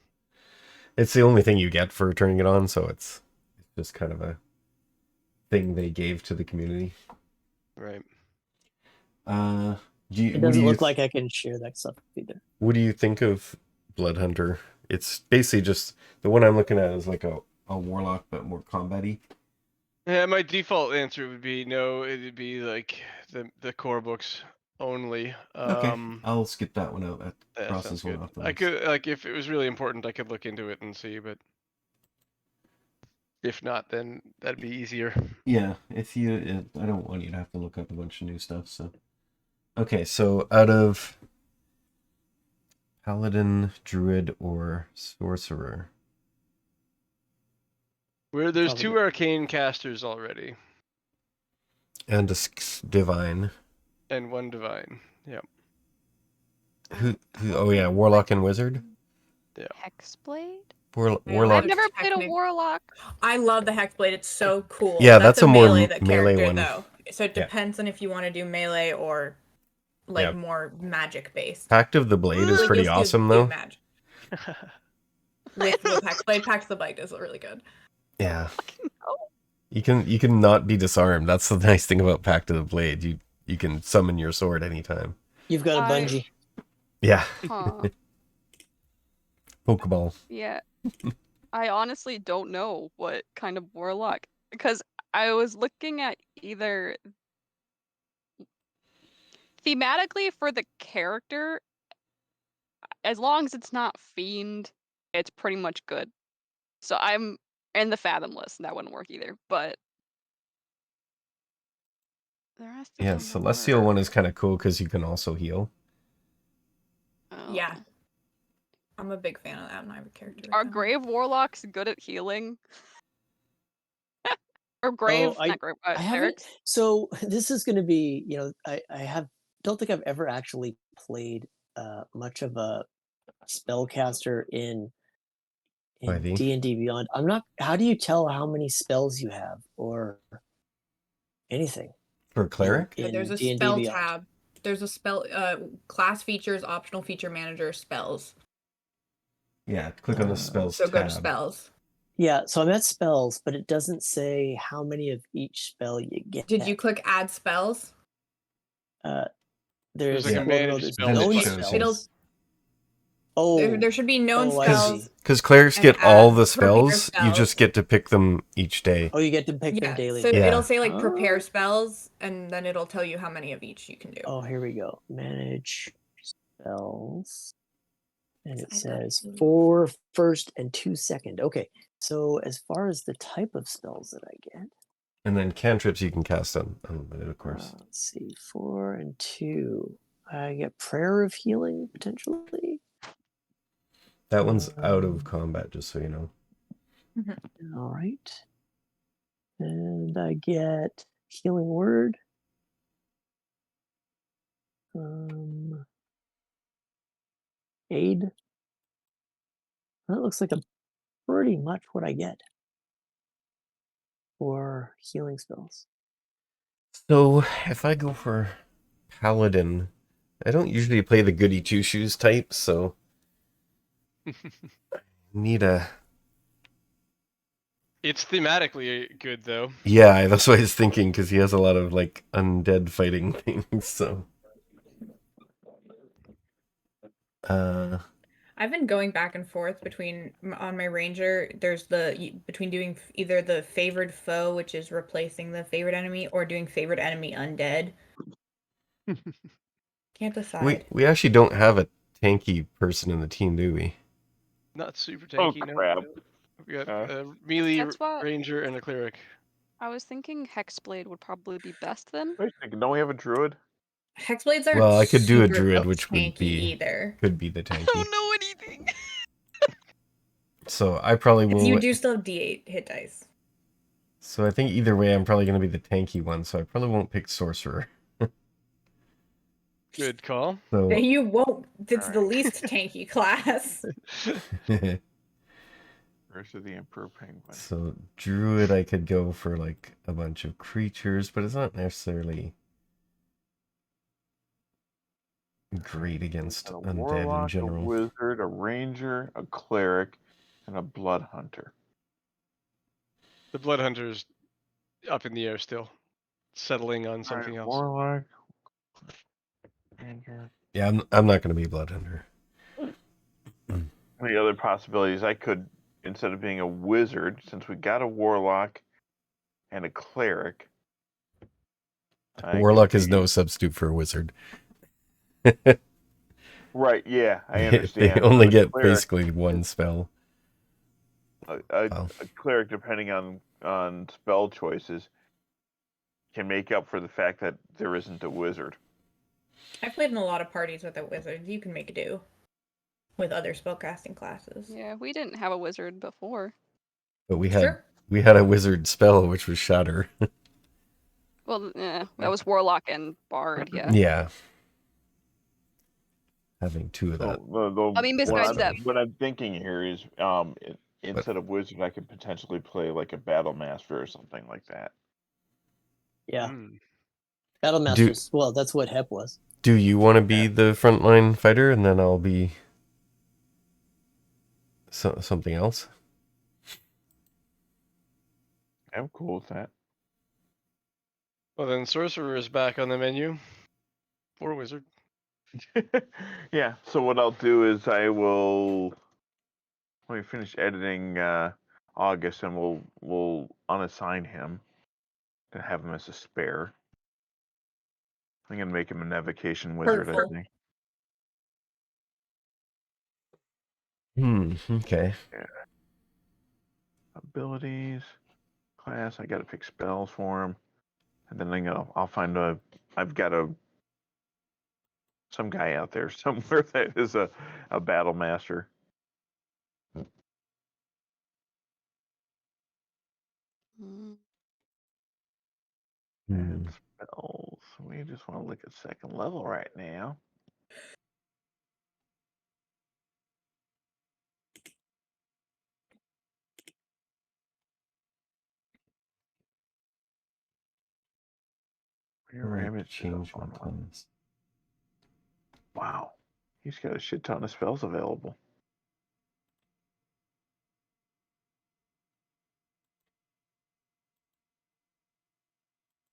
it's the only thing you get for turning it on, so it's just kind of a thing they gave to the community. Right. It doesn't look like I can share that stuff either. What do you think of Blood Hunter? It's basically just the one I'm looking at is like a warlock, but more combat-y. Yeah, my default answer would be no. It'd be like the core books only. Okay, I'll skip that one out. That That crosses sounds one good. off the I list. could like if it was really important, I could look into it and see, but if not, then that'd be easier. Yeah, I don't want you to have to look up a bunch of new stuff. So, okay, so out of Paladin, Druid, or Sorcerer, Where there's Probably. 2 arcane casters already and a Divine. and 1 divine. Yep. Who? Oh yeah, Warlock and Wizard. Hexblade? Warlock. I've never played a Technic- warlock. I love the Hexblade. It's so cool. Yeah, that's a more melee character, one. though. So it Yeah. depends on if you want to do melee or like Yeah. more magic based. Pact of the Blade is Like, pretty you'll still awesome, do though. magic. With Pact of the Blade is really good. Yeah. You can not be disarmed. That's the nice thing about Pact of the Blade. You can summon your sword anytime. You've got a bungee. Yeah. Huh. Pokeball. Yeah. I honestly don't know what kind of warlock, because I was looking at either thematically for the character, as long as it's not fiend, it's pretty much good. So I'm in the Fathomless, and that wouldn't work either. But the rest of Yeah, them Celestial work. one is kind of cool because you can also heal. Oh. Yeah. I'm a big fan of that, and I have a character. Are with them. grave warlocks good at healing? Or grave, not grave, I haven't. clerics? So this is going to be, don't think I've ever actually played much of a spellcaster in 5e. D&D Beyond. I'm not. How do you tell how many spells you have or anything? For cleric? Yeah, there's a D&D spell Beyond? tab. There's a spell class features, optional feature manager, spells. Yeah, click on the spells So go tab. to spells. Yeah, so I'm at spells, but it doesn't say how many of each spell you get. Did you click add spells? There's like a manage there's spells known button. spells. It'll Oh, there should be known oh, I spells. see. Because clerics and get all add the prepare spells, you just get to pick them each day. Oh, you get to pick them Yeah, daily. so Yeah. it'll say like prepare Oh. spells, and then it'll tell you how many of each you can do. Oh, here we go. Manage spells. And it I says thought you- 4 first and 2 second. Okay, so as far as the type of spells that I get, And then cantrips you can cast on unlimited, of course. let's see, 4 and 2. I get Prayer of Healing potentially. That one's out of combat, just so you know. All right, and I get Healing Word. Aid. That looks like pretty much what I get for healing spells. So if I go for Paladin, I don't usually play the goody two shoes type, so need a. It's thematically good though. Yeah, that's what I was thinking because he has a lot of like undead fighting things. So. I've been going back and forth between on my ranger. There's between doing either the favored foe, which is replacing the favorite enemy, or doing favorite enemy undead. Can't decide. We actually don't have a tanky person in the team, do we? Not super Oh, tanky, no. crap. We got a melee That's what- ranger and a cleric. I was thinking Hexblade would probably be best then. Wait a second, don't we have a druid? Hexblades aren't. Well, I could do a super druid, which would tanky be either. could be the I tanky. don't know anything. So I probably will. You do still have D8 hit dice. So I think either way, I'm probably going to be the tanky one. So I probably won't pick sorcerer. Good call. So You won't. It's the least tanky class. Curse of the Emperor Penguin. so druid, I could go for like a bunch of creatures, but it's not necessarily great against A undead warlock, in general. a wizard, a ranger, a cleric, and a blood hunter. The blood hunter's up in the air still, settling on something else. Warlock, ranger. Yeah, I'm not going to be a blood hunter. The other possibilities, I could, instead of being a wizard, since we got a warlock and a cleric. Warlock is no substitute for a wizard. Right, yeah, I They understand. only But a get cleric- basically one spell. a cleric, depending on spell choices, can make up for the fact that there isn't a wizard. I've played in a lot of parties with a wizard. You can make do with other spellcasting classes. Yeah, we didn't have a wizard before. But we Sure. had a wizard spell, which was Shatter. Well, that was Warlock and Bard, yeah. Yeah. Having two of that. I mean, besides that- what I'm thinking here is, instead of wizard, I could potentially play like a battle master or something like that. Yeah, Hmm. Battle Masters. Well, that's what Hep was. Do you want to be the frontline fighter, and then I'll be something else? I'm cool with that. Well, then sorcerer is back on the menu. Or wizard. Yeah. So what I'll do is I will, when we finish editing August, and we'll unassign him and have him as a spare. I'm gonna make him an evocation wizard. Hurtful. I think. Okay. Yeah. Abilities, class. I gotta pick spells for him, and then I'll find I've got some guy out there somewhere that is a battle master. Mm. And spells. We just want to look at second level right now. Rabbit Change my plans. Wow, he's got a shit ton of spells available.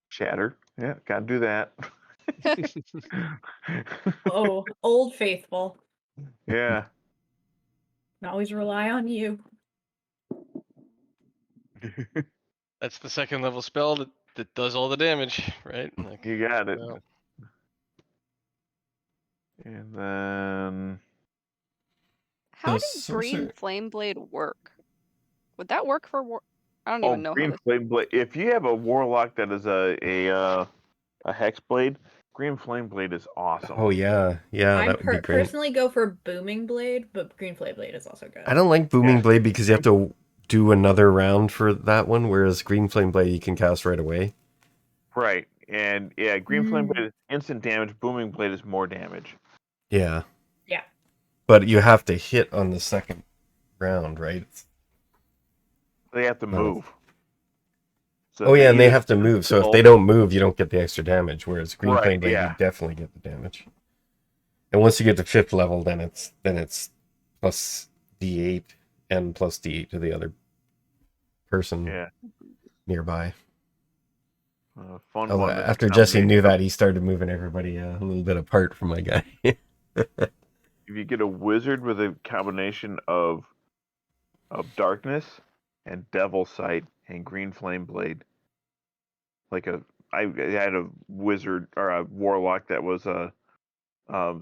Shatter. Yeah, gotta do that. Oh, old faithful. Yeah. Can always rely on you. That's the second level spell that does all the damage, right? Like, You got it. well, And then How does Green Flame Blade work? Would that work for I don't even know Green how Flame Blade. If you have a warlock that is a hex blade, Green Flame Blade is awesome. Oh yeah, that would be great. Personally go for Booming Blade, but Green Flame Blade is also good. I don't like Booming Blade because you have to do another round for that one, whereas Green Flame Blade you can cast right away. Right, and yeah, Green Flame Blade is instant damage. Booming Blade is more damage. Yeah. Yeah. But you have to hit on the second round, right? They have to move. So and they have to move. So if they don't move, you don't get the extra damage. Whereas Green Flame Blade, you definitely get the damage. And once you get to 5th level, then it's plus D8 and plus D8 to the other person nearby. Fun one. After Jesse knew that, he started moving everybody a little bit apart from my guy. If you get a wizard with a combination of darkness and devil sight and Green Flame Blade, I had a wizard or a warlock that was a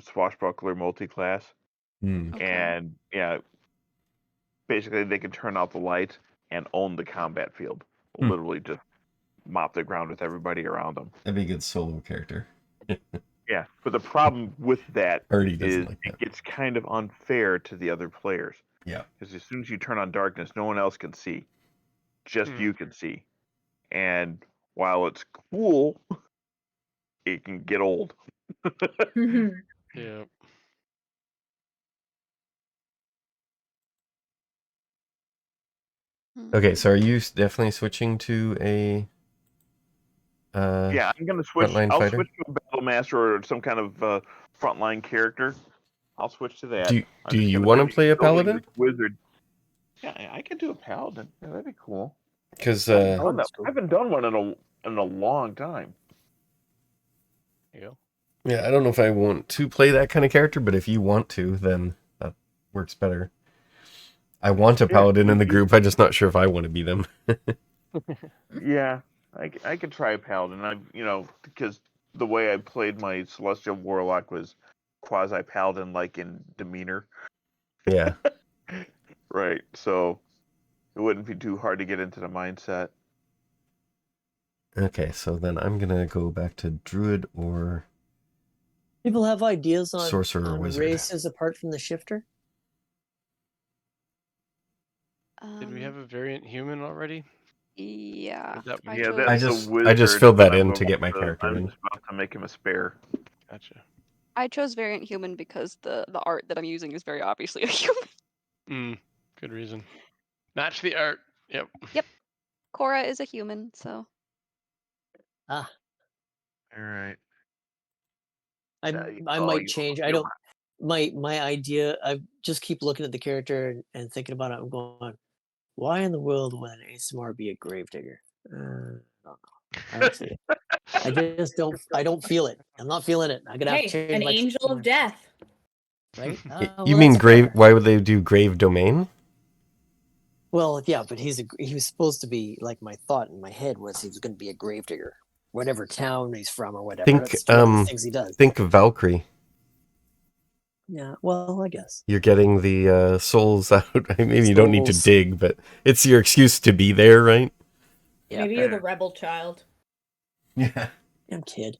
swashbuckler multi-class, and basically they could turn out the lights and own the combat field. Literally just mop the ground with everybody around them. That'd be a good solo character. Yeah, but the problem with that is like it gets kind of unfair to the other players. Yeah. Because as soon as you turn on darkness, no one else can see. Just you can see. And while it's cool, it can get old. Yeah. Okay, so are you definitely switching to a yeah, I'm gonna switch. I'll switch to a battle master or some kind of frontline character. I'll switch to that. Do you want to play a paladin? Wizard. Yeah, I could do a paladin. Yeah, that'd be cool. Because I haven't done one in a long time. Yeah, I don't know if I want to play that kind of character, but if you want to, then that works better. I want a paladin in the group. I'm just not sure if I want to be them. Yeah, I could try a paladin. Because the way I played my celestial warlock was quasi paladin like in demeanor. Yeah. Right. So it wouldn't be too hard to get into the mindset. Okay, so then I'm gonna go back to druid or people have ideas on sorcerer or wizard. Races apart from the shifter. Did we have a variant human already? Yeah. I just filled that in to get my character in. I'm just about to make him a spare. Gotcha. I chose variant human because the art that I'm using is very obviously a human. Good reason. Match the art. Yep. Yep. Cora is a human, so. All right. I might change. I don't. My idea. I just keep looking at the character and thinking about it. I'm going, why in the world would an ASMR be a gravedigger? I don't know. I don't see it. I just don't. I don't feel it. I'm not feeling it. I'm gonna have to Hey, change an my angel of death. right. You Well, mean that's grave? fair. Why would they do grave domain? Well, yeah, but he was supposed to be like my thought in my head was he was going to be a gravedigger, whatever town he's from or whatever. Think That's one of the things he does. think of Valkyrie. Yeah, well, I guess. You're getting the souls out. Maybe you don't need to Souls. dig, but it's your excuse to be there, right? Yeah, Maybe you're the rebel child. Yeah. I'm kid.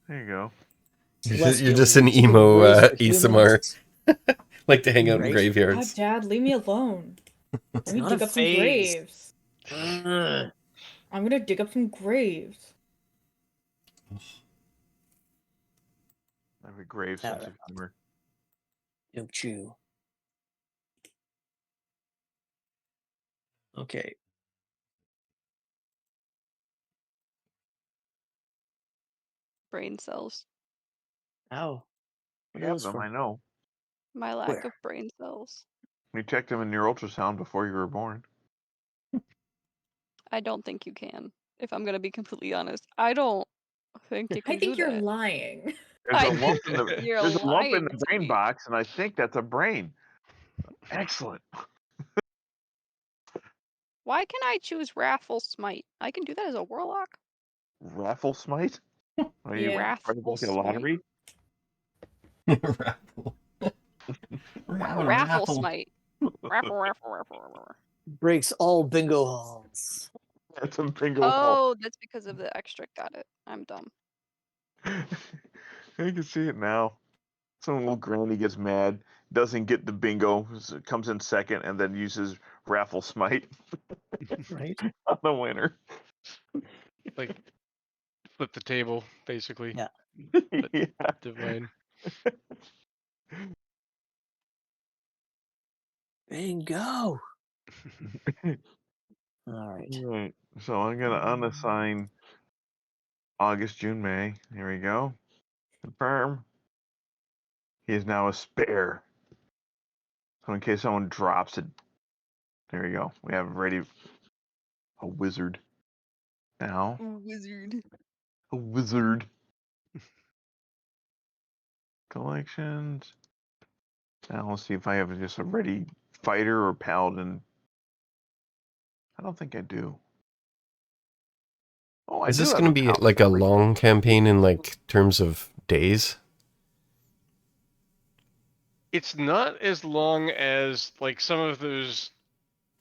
There you go. You're just an emo ASMR. Like to hang out in Right? God, graveyards. Dad, leave me alone. Let me not dig a up some phase. graves. I'm gonna dig up some graves. I have a grave sense of humor. Don't you? Okay. Brain cells. Ow. You What are have those them, from? I know. My lack Where? of brain cells. We checked them in your ultrasound before you were born. I don't think you can. If I'm gonna be completely honest, I don't think you can I think do you're that. lying. There's I a lump think in the you're there's a lump in lying the to brain me. box, and I think that's a brain. Excellent. Why can I choose Raffle Smite? I can do that as a warlock. Raffle smite? Are you Yeah. part of Raffle like a Smite. lottery? Raffle. Raffle Smite. Raffle. Breaks all bingo halls. That's a bingo hall. Oh, that's because of the extra. Got it. I'm dumb. I can see it now. Some little granny gets mad, doesn't get the bingo, comes in second, and then uses raffle smite Right? on the winner. Like flip the table, basically. Yeah. Yeah. Divine. Bingo. All right. Right. So I'm gonna unassign August, June, May. Here we go. Confirm. He is now a spare. So in case someone drops it, there you go. We have ready a wizard. Now. Wizard. A wizard. Collections. Now let's see if I have just a ready fighter or paladin. I don't think I do. Oh, I Is do this have going a to be paladin. like a long campaign in like terms of days? It's not as long as like some of those,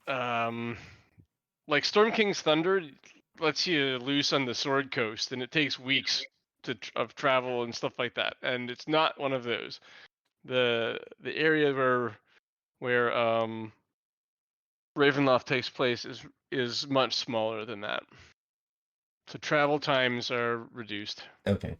like Storm King's Thunder lets you loose on the Sword Coast, and it takes weeks of travel and stuff like that. And it's not one of those. The area where Ravenloft takes place is much smaller than that. So travel times are reduced. Okay.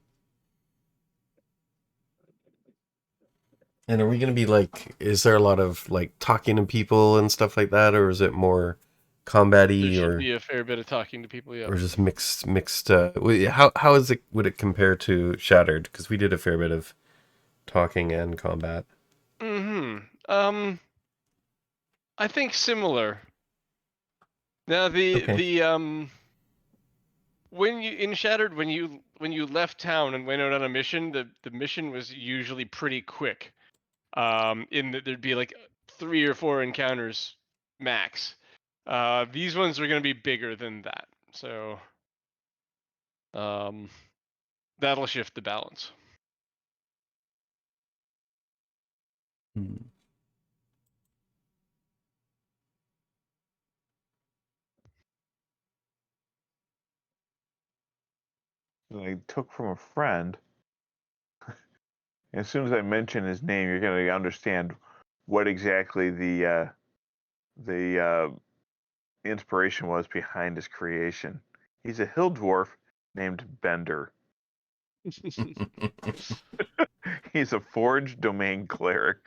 And are we going to be like, is there a lot of like talking to people and stuff like that, or is it more combat-y, There should or be a fair bit of talking to people, yeah. or just mixed? How is it? Would it compare to Shattered? Because we did a fair bit of talking and combat. I think similar. Now when you in Shattered, when you left town and went out on a mission, the mission was usually pretty quick. In that there'd be like 3 or 4 encounters max. These ones are going to be bigger than that, so that'll shift the balance. I took from a friend. As soon as I mention his name, you're going to understand what exactly the inspiration was behind his creation. He's a hill dwarf named Bender. He's a forge domain cleric.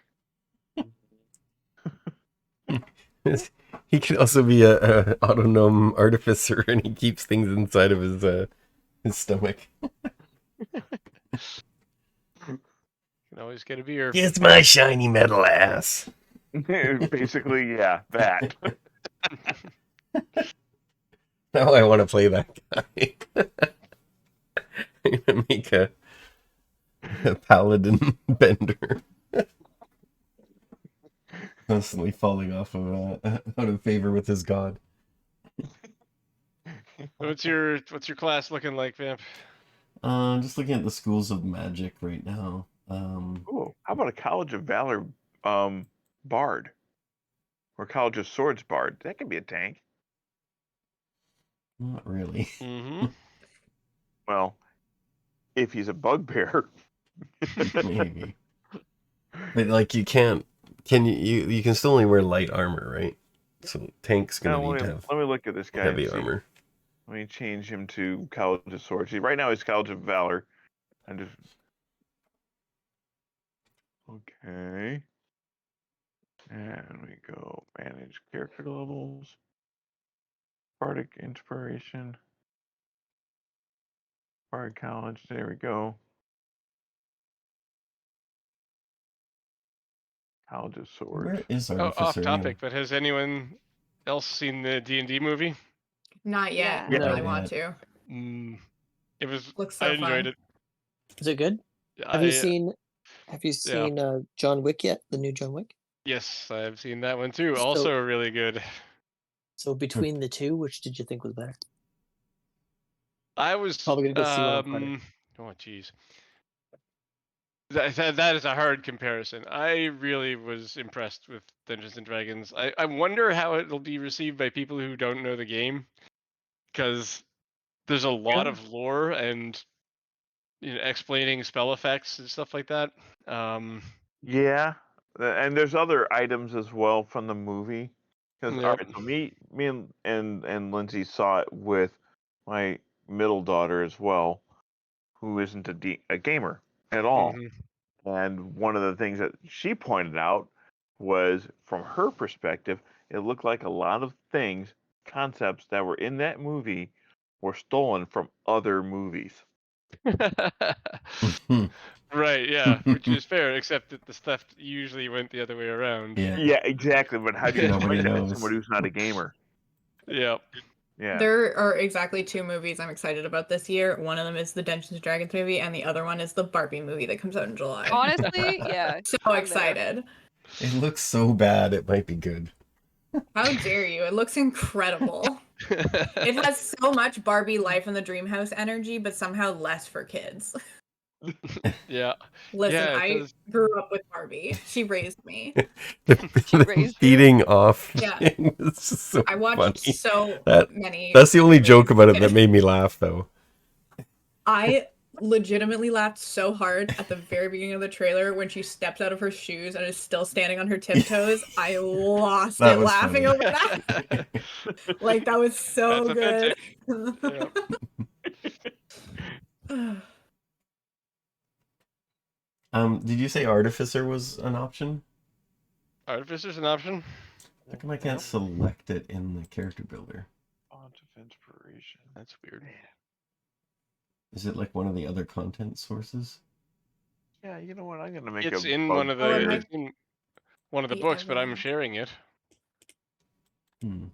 He could also be a autonomous artificer, and he keeps things inside of his stomach. Can always get a beer. It's my shiny metal ass. Basically, yeah, that. Now I want to play that guy. I'm gonna make a paladin bender. Constantly falling off of out of favor with his god. What's your class looking like, Vamp? Just looking at the schools of magic right now. Ooh, how about a College of Valor bard? Or College of Swords bard? That could be a tank. Not really. Mm-hmm. Well, if he's a bugbear. Maybe. But like you can't. Can you can still only wear light armor, right? So tank's gonna need to have Let me look at this guy. heavy armor. Let me change him to College of Swords. Right now he's College of Valor. I just okay. And we go manage character levels. Bardic inspiration. Bard College. There we go. College of Swords. Where is Oh, Artificer? off topic, anyway? but has anyone else seen the D&D movie? Not yet. Yeah. I really No. want to. It was. Looks so I enjoyed fun. it. Is it good? Have you seen John Wick yet? The new John Wick? Yes, I've seen that one too. So- Also really good. So between the two, which did you think was better? I was Probably gonna go see one on Friday. Oh jeez. That is a hard comparison. I really was impressed with Dungeons and Dragons. I wonder how it'll be received by people who don't know the game, because there's a lot of lore and explaining spell effects and stuff like that. Yeah, and there's other items as well from the movie. Because Yep. all right, so me and Lindsay saw it with my middle daughter as well, who isn't a gamer at all. Mhm. And one of the things that she pointed out was, from her perspective, it looked like a lot of concepts that were in that movie were stolen from other movies. Right, yeah, which is fair, except that the stuff usually went the other way around. Yeah. Yeah, exactly. But how do you Nobody explain that to knows. somebody who's not a gamer? Yep. Yeah. There are exactly 2 movies I'm excited about this year. One of them is the Dungeons and Dragons movie, and the other one is the Barbie movie that comes out in July. Honestly, yeah. So I'm there. excited. It looks so bad. It might be good. How dare you? It looks incredible. It has so much Barbie Life in the Dream House energy, but somehow less for kids. Yeah. Listen, Yeah, it I does. grew up with Barbie. She raised me. She raised you? Beating off. Yeah. It's just so I watched funny. so That- many. That's the only movies joke about as it a that kid. made me laugh, though. I legitimately laughed so hard at the very beginning of the trailer when she steps out of her shoes and is still standing on her tiptoes. I lost That it was laughing funny. over that. Like, that was so That's good. authentic. Did you say Artificer was an option? Artificer's an option. How come I can't select it in the character builder? Font of inspiration. That's weird. Is it like one of the other content sources? Yeah, you know what? I'm gonna make It's a in one of the. Oh, it might It's in one of the be books, but I'm everyone. sharing it. Hmm.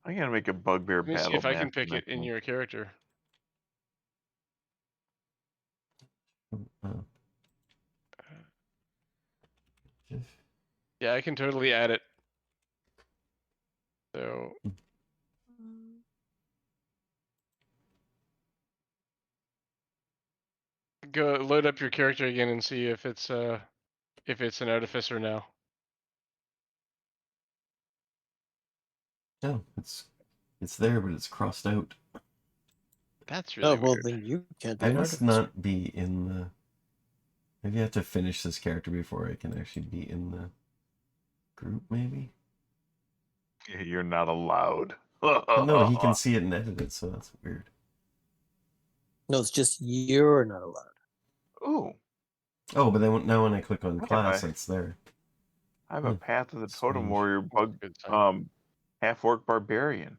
I'm gonna make a bugbear Let me battle. see if I can map pick it in next your character. Oh. Yeah, I can totally add it. So go load up your character again and see if it's an artificer now. No, it's there, but it's crossed out. That's really well, weird. then you can't be I an must artificer. not be in the. Maybe I have to finish this character before I can actually be in the group. Maybe. Yeah, you're not allowed. But no, he can see it and edit it, so that's weird. No, it's just you're not allowed. Ooh, Oh, but then now when I click on Okay, class, bye. it's there. I have a Path of the Totem Strange. Warrior bug, Good sign. half orc barbarian.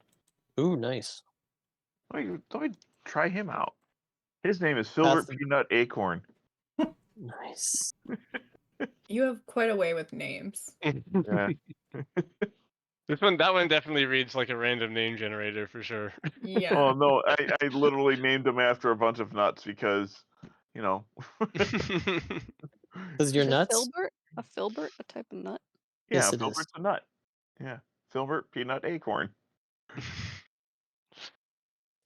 Ooh, nice. Let me try him out. His name is Silver Path of- Peanut Acorn. Nice. You have quite a way with names. Yeah. That one definitely reads like a random name generator for sure. Yeah. Oh no, I literally named him after a bunch of nuts because, you know. Because you're Is it nuts? filbert? A filbert? A type of nut? Yeah, Yes, it is. Filbert's a nut. Yeah, Filbert, peanut, acorn.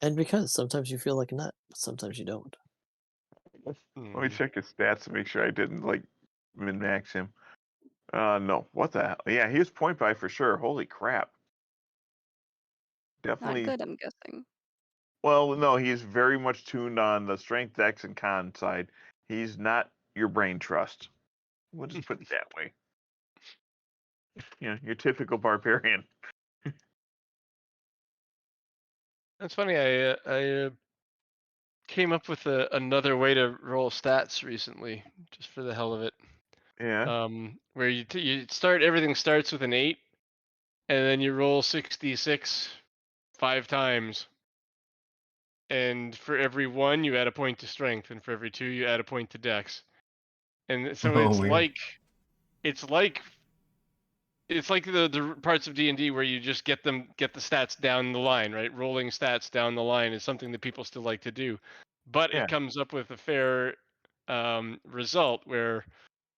And because sometimes you feel like a nut, but sometimes you don't. Let me check his stats to make sure I didn't like min-max him. No. What the hell? Yeah, he was point buy for sure. Holy crap. Not Definitely. good, I'm guessing. Well, no, he's very much tuned on the strength, dex, and con side. He's not your brain trust. We'll just put it that way. You know, your typical barbarian. That's funny. I came up with another way to roll stats recently, just for the hell of it. Yeah. Where you start, everything starts with an 8, and then you roll 66 5 times, and for every 1 you add a point to strength, and for every 2 you add a point to dex. And so Oh, it's weird. like the parts of D&D where you just get the stats down the line, right? Rolling stats down the line is something that people still like to do, but Yeah. it comes up with a fair result where,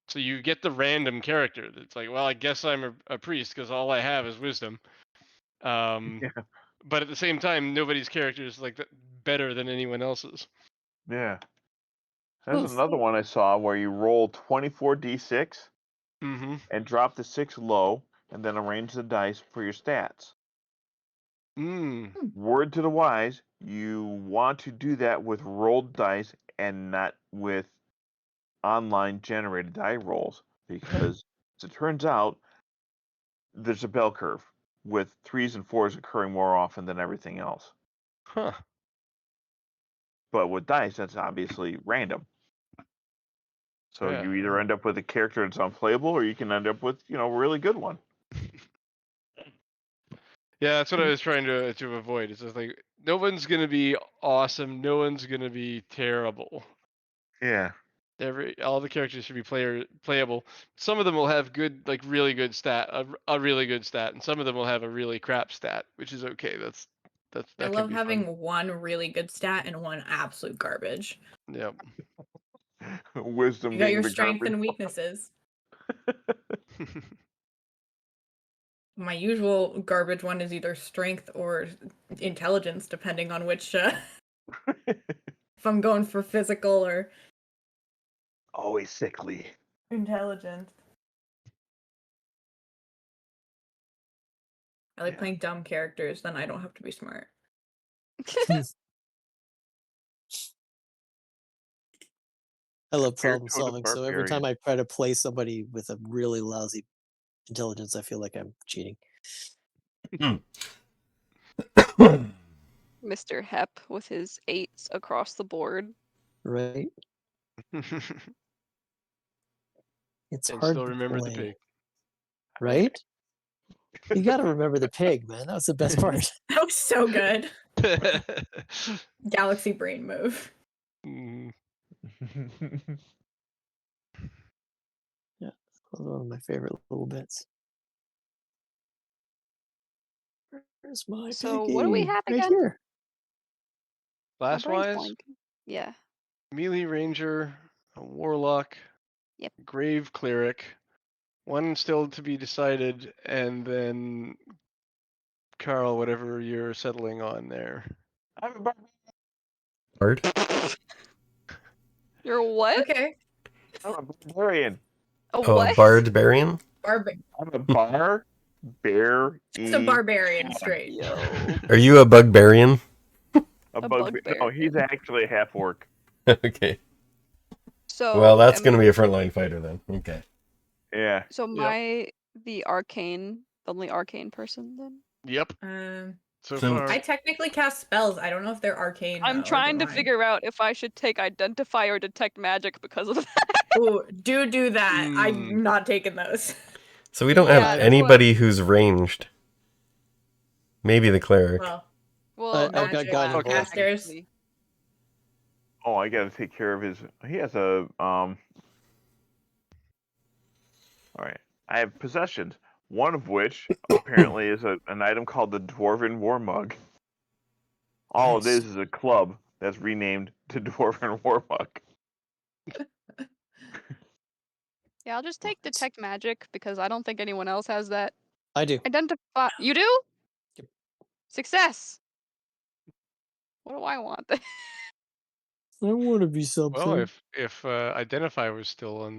so you get the random character that's like, well, I guess I'm a priest because all I have is wisdom. Yeah. But at the same time, nobody's character is like better than anyone else's. Yeah. There's another one I saw where you roll 24d6 Mm-hmm. and drop the 6 low, and then arrange the dice for your stats. Word to the wise, you want to do that with rolled dice and not with online generated die rolls, because as it turns out, there's a bell curve with 3s and 4s occurring more often than everything else. Huh. But with dice, that's obviously random. So Yeah. you either end up with a character that's unplayable, or you can end up with, a really good one. Yeah, that's what I was trying to avoid. It's just like, no one's gonna be awesome, no one's gonna be terrible. Yeah. All the characters should be playable. Some of them will have good, like really good stat, a really good stat, and some of them will have a really crap stat, which is okay. I that can love be having fun. one really good stat and one absolute garbage. Yep. Wisdom You got being your the strengths garbage. and weaknesses. My usual garbage one is either strength or intelligence, depending on which, if I'm going for physical or Always sickly. intelligence. I like playing dumb characters, then I don't have to be smart. I love Compared problem to the solving, so every time barbarian. I try to play somebody with a really lousy intelligence, I feel like I'm cheating. Mr. Hep with his 8s across the board. Right? It's And hard still to remember the play. pig. Right? You got to remember the pig, man. That was the best part. That was so good. Galaxy brain move. Yeah, that was one of my favorite little bits. Where's my So piggy? what do we have Right again? here. My brain's Class-wise, blank. Yeah. melee ranger, a warlock, Yep. grave cleric, one still to be decided, and then Carl, whatever you're settling on there. I'm a Bard? You're what? Okay. barbarian. A Oh, a what? barbarian? I'm a bar bear. It's a barbarian straight. Yo. Are you a bugbarian? A A bug. No, bugbear. he's actually a half orc. Okay. So Well, that's going to be a frontline fighter then. Okay. Yeah. So Yep. the only arcane person then? Yep. So far. I technically cast spells. I don't know if they're arcane. I'm though, or trying to divine. figure out if I should take identify or detect magic because of that. Ooh, do that. I'm not taking those. So we don't Yeah, have that's anybody who's ranged. Maybe the cleric. Well, Well, I've got magic guiding bolt. casters. technically. Oh, I gotta take care of his. He has a All right. I have possessions. One of which apparently is an item called the Dwarven War Mug. All Nice. it is a club that's renamed to Dwarven War Mug. Yeah, I'll just take detect magic because I don't think anyone else has that. I do. Identify. You do? Yep. Success. What do I want? I want to be something. Well, if identify was still on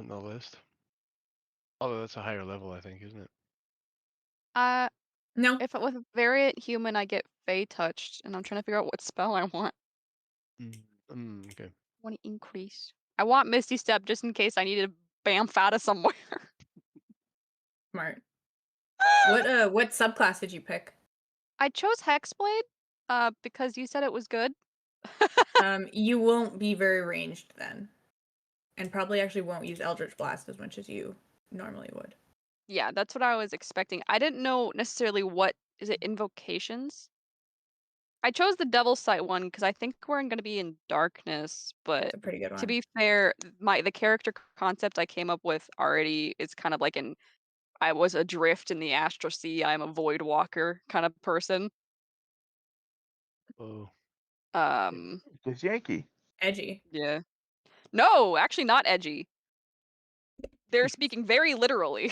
the list, although that's a higher level, I think, isn't it? No. If it was variant human, I get Fey touched, and I'm trying to figure out what spell I want. Okay. I want to increase. I want Misty Step just in case I need to bamf out of somewhere. Smart. What subclass did you pick? I chose Hexblade, because you said it was good. You won't be very ranged then, and probably actually won't use Eldritch Blast as much as you normally would. Yeah, that's what I was expecting. I didn't know necessarily what is it invocations. I chose the Devil's Sight one because I think we're going to be in darkness, but It's a pretty good one. to be fair, the character concept I came up with already is kind of like I was adrift in the astral sea. I'm a void walker kind of person. Oh. It's Yankee. Edgy. Yeah. No, actually not edgy. They're speaking very literally.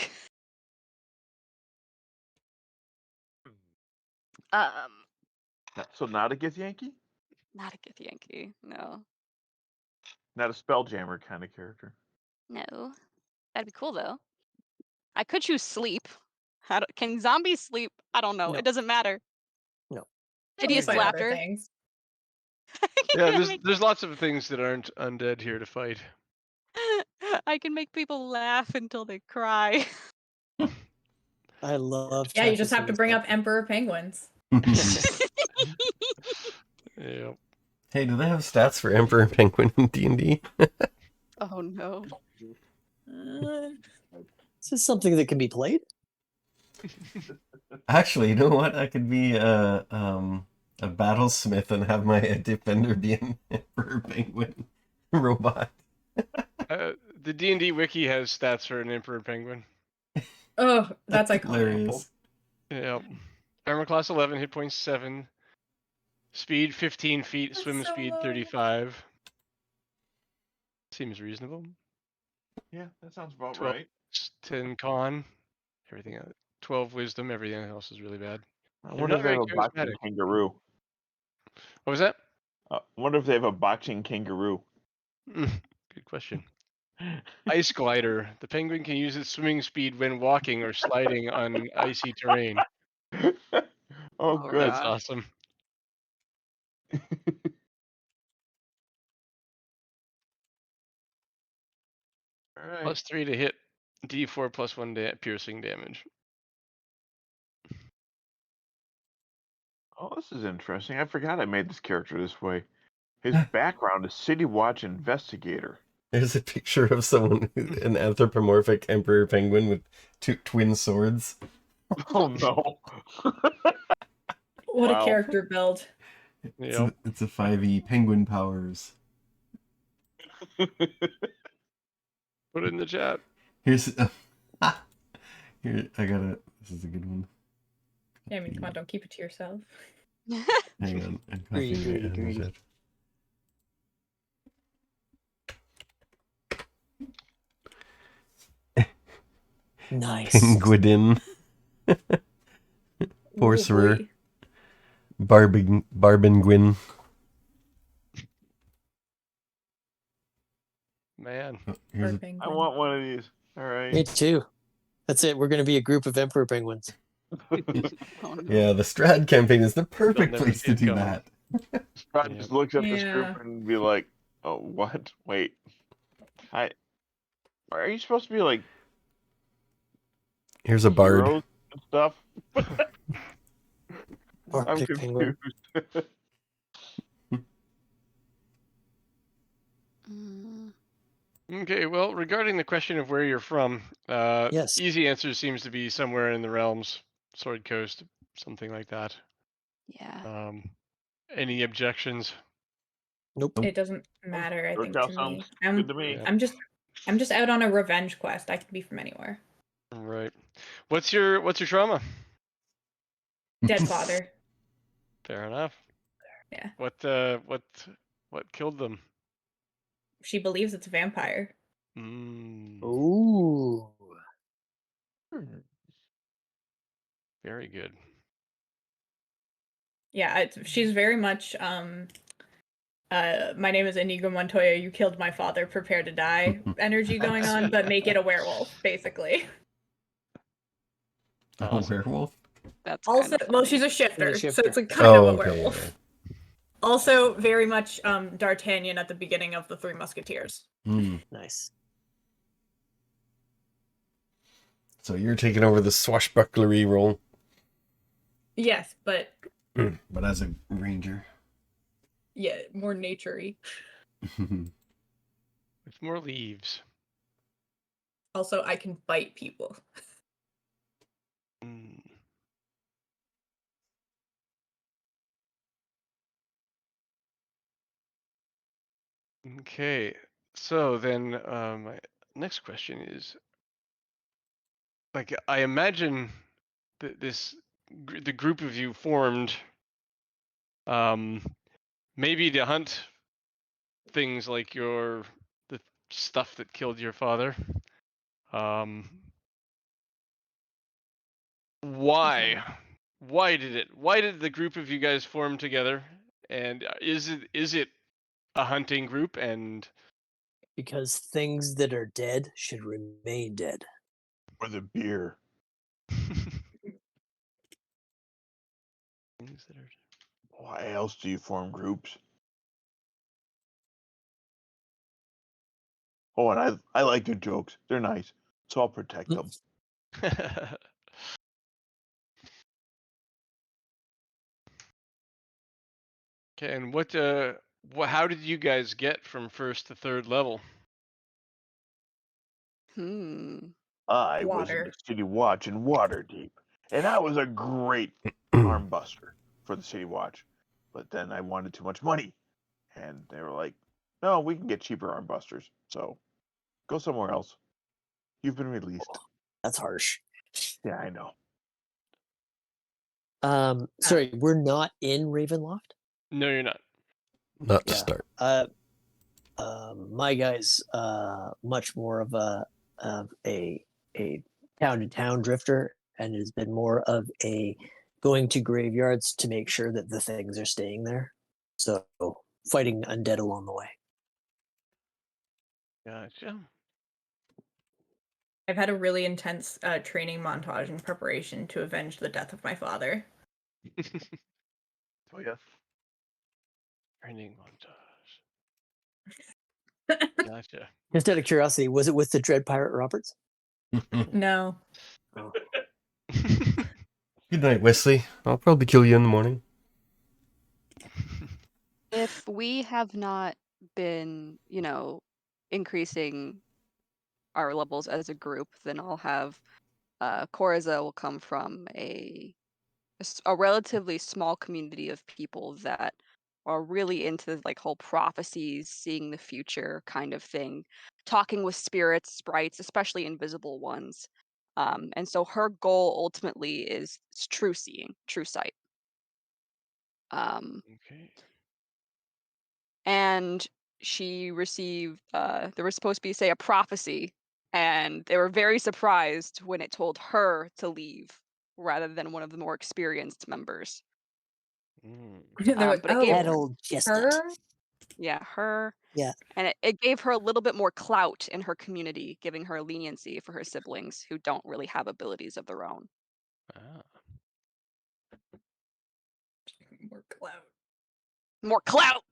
um, So not a Githyanki? not a Githyanki. No. Not a Spelljammer kind of character. No. That'd be cool though. I could choose sleep. Can zombies sleep? I don't know. No. It doesn't matter. No. Hideous Fight other laughter. things. Yeah, I can there's lots of things that aren't undead here to fight. I can make people laugh until they cry. I love. Yeah, you just have to Texas bring up Hold'em. Emperor Penguins. Yeah. Hey, do they have stats for Emperor Penguin in D&D? Oh no. Is this something that can be played? Actually, you know what? I could be a battlesmith and have my defender be an Emperor Penguin robot. The D&D wiki has stats for an Emperor Penguin. Oh, that's iconic. Hilarious. Yeah. Armor class 11, hit points 7. Speed 15 feet, That's swim so speed low. 35. Seems reasonable. Yeah, that sounds about 12, right. 10 con. Everything else. 12 wisdom. Everything else is really bad. I They're wonder not if they very have a boxing charismatic. kangaroo. What was that? I wonder if they have a boxing kangaroo. Good question. Ice glider. The penguin can use its swimming speed when walking or sliding on icy terrain. Oh, Oh, good. That's God. awesome. All right. Plus 3 to hit. D4 plus 1 piercing damage. Oh, this is interesting. I forgot I made this character this way. His background is City Watch Investigator. There's a picture of someone, an anthropomorphic Emperor Penguin with two twin swords. Oh no! What Wow. a character build. Yep. It's a 5e penguin powers. Put it in the chat. Here's here I got it. This is a good one. Yeah, I mean, come on, don't keep it to yourself. Hang on, I'm copying Agreed. Nice. Penguin, Sorcerer, Oh, Barbenguin. Man. Oh, here's a, boy. I want one of these. All right. Me too. That's it. We're going to be a group of Emperor Penguins. Oh, no. yeah, the Strahd campaign is the perfect never place see to it do coming. that. Strahd just looks at this Yeah. group and be like, "Oh, what? Wait, are you supposed to be like Here's a bard. heroes and stuff?" I'm Arctic Penguin. confused. Mm. Okay, well, regarding the question of where you're from, Yes. easy answer seems to be somewhere in the realms, Sword Coast, something like that. Yeah. Any objections? Nope. It doesn't matter, I think, Yorktown to me. sounds good to me. Yeah. I'm just out on a revenge quest. I can be from anywhere. Right. What's your trauma? Dead father. Fair enough. Yeah. What killed them? She believes it's a vampire. Mm, Ooh. very good. Yeah, she's very much my name is Inigo Montoya, you killed my father, prepare to die energy going on, but make it a werewolf, basically. Awesome. A werewolf? That's Also, kind of well, funny. she's a shifter, She's a so shifter. it's like kind of a okay, werewolf. okay. Also, very much D'Artagnan at the beginning of the Three Musketeers. Nice. So you're taking over the swashbucklery role. Yes, but But as a ranger. yeah, more naturey. With more leaves. Also, I can bite people. Mm. Okay. So then, my next question is, like, I imagine that the group of you formed, maybe to hunt things like the stuff that killed your father. Why? Why did the group of you guys form together? And is it a hunting group? And Because things that are dead should remain dead. Or the beer. things that are Why else do you form groups? Oh, and I like their jokes. They're nice, so I'll protect them. Okay, and how did you guys get from first to third level? I was in the Water. City Watch in Waterdeep, and I was a great arm buster for the City Watch. But then I wanted too much money, and they were like, "No, we can get cheaper arm busters. So go somewhere else. You've been released." That's harsh. Yeah, I know. Sorry, we're not in Ravenloft. No, you're not. Not to Yeah. start. My guy's much more of a town to town drifter, and has been more of a going to graveyards to make sure that the things are staying there. So fighting undead along the way. Gotcha. I've had a really intense training montage in preparation to avenge the death of my father. Oh yeah. Training montage. Gotcha. Just out of curiosity, was it with the Dread Pirate Roberts? No. Oh. Good night, Wesley. I'll probably kill you in the morning. If we have not been, increasing our levels as a group, then I'll have Korza will come from a relatively small community of people that are really into like whole prophecies, seeing the future kind of thing, talking with spirits, sprites, especially invisible ones. And so her goal ultimately is true seeing, true sight. Okay. And she received there was supposed to be, say, a prophecy, and they were very surprised when it told her to leave rather than one of the more experienced members. They're like, But it gave That oh, old chestnut. her? her, Yeah. and it gave her a little bit more clout in her community, giving her leniency for her siblings who don't really have abilities of their own. Ah. More clout. More clout.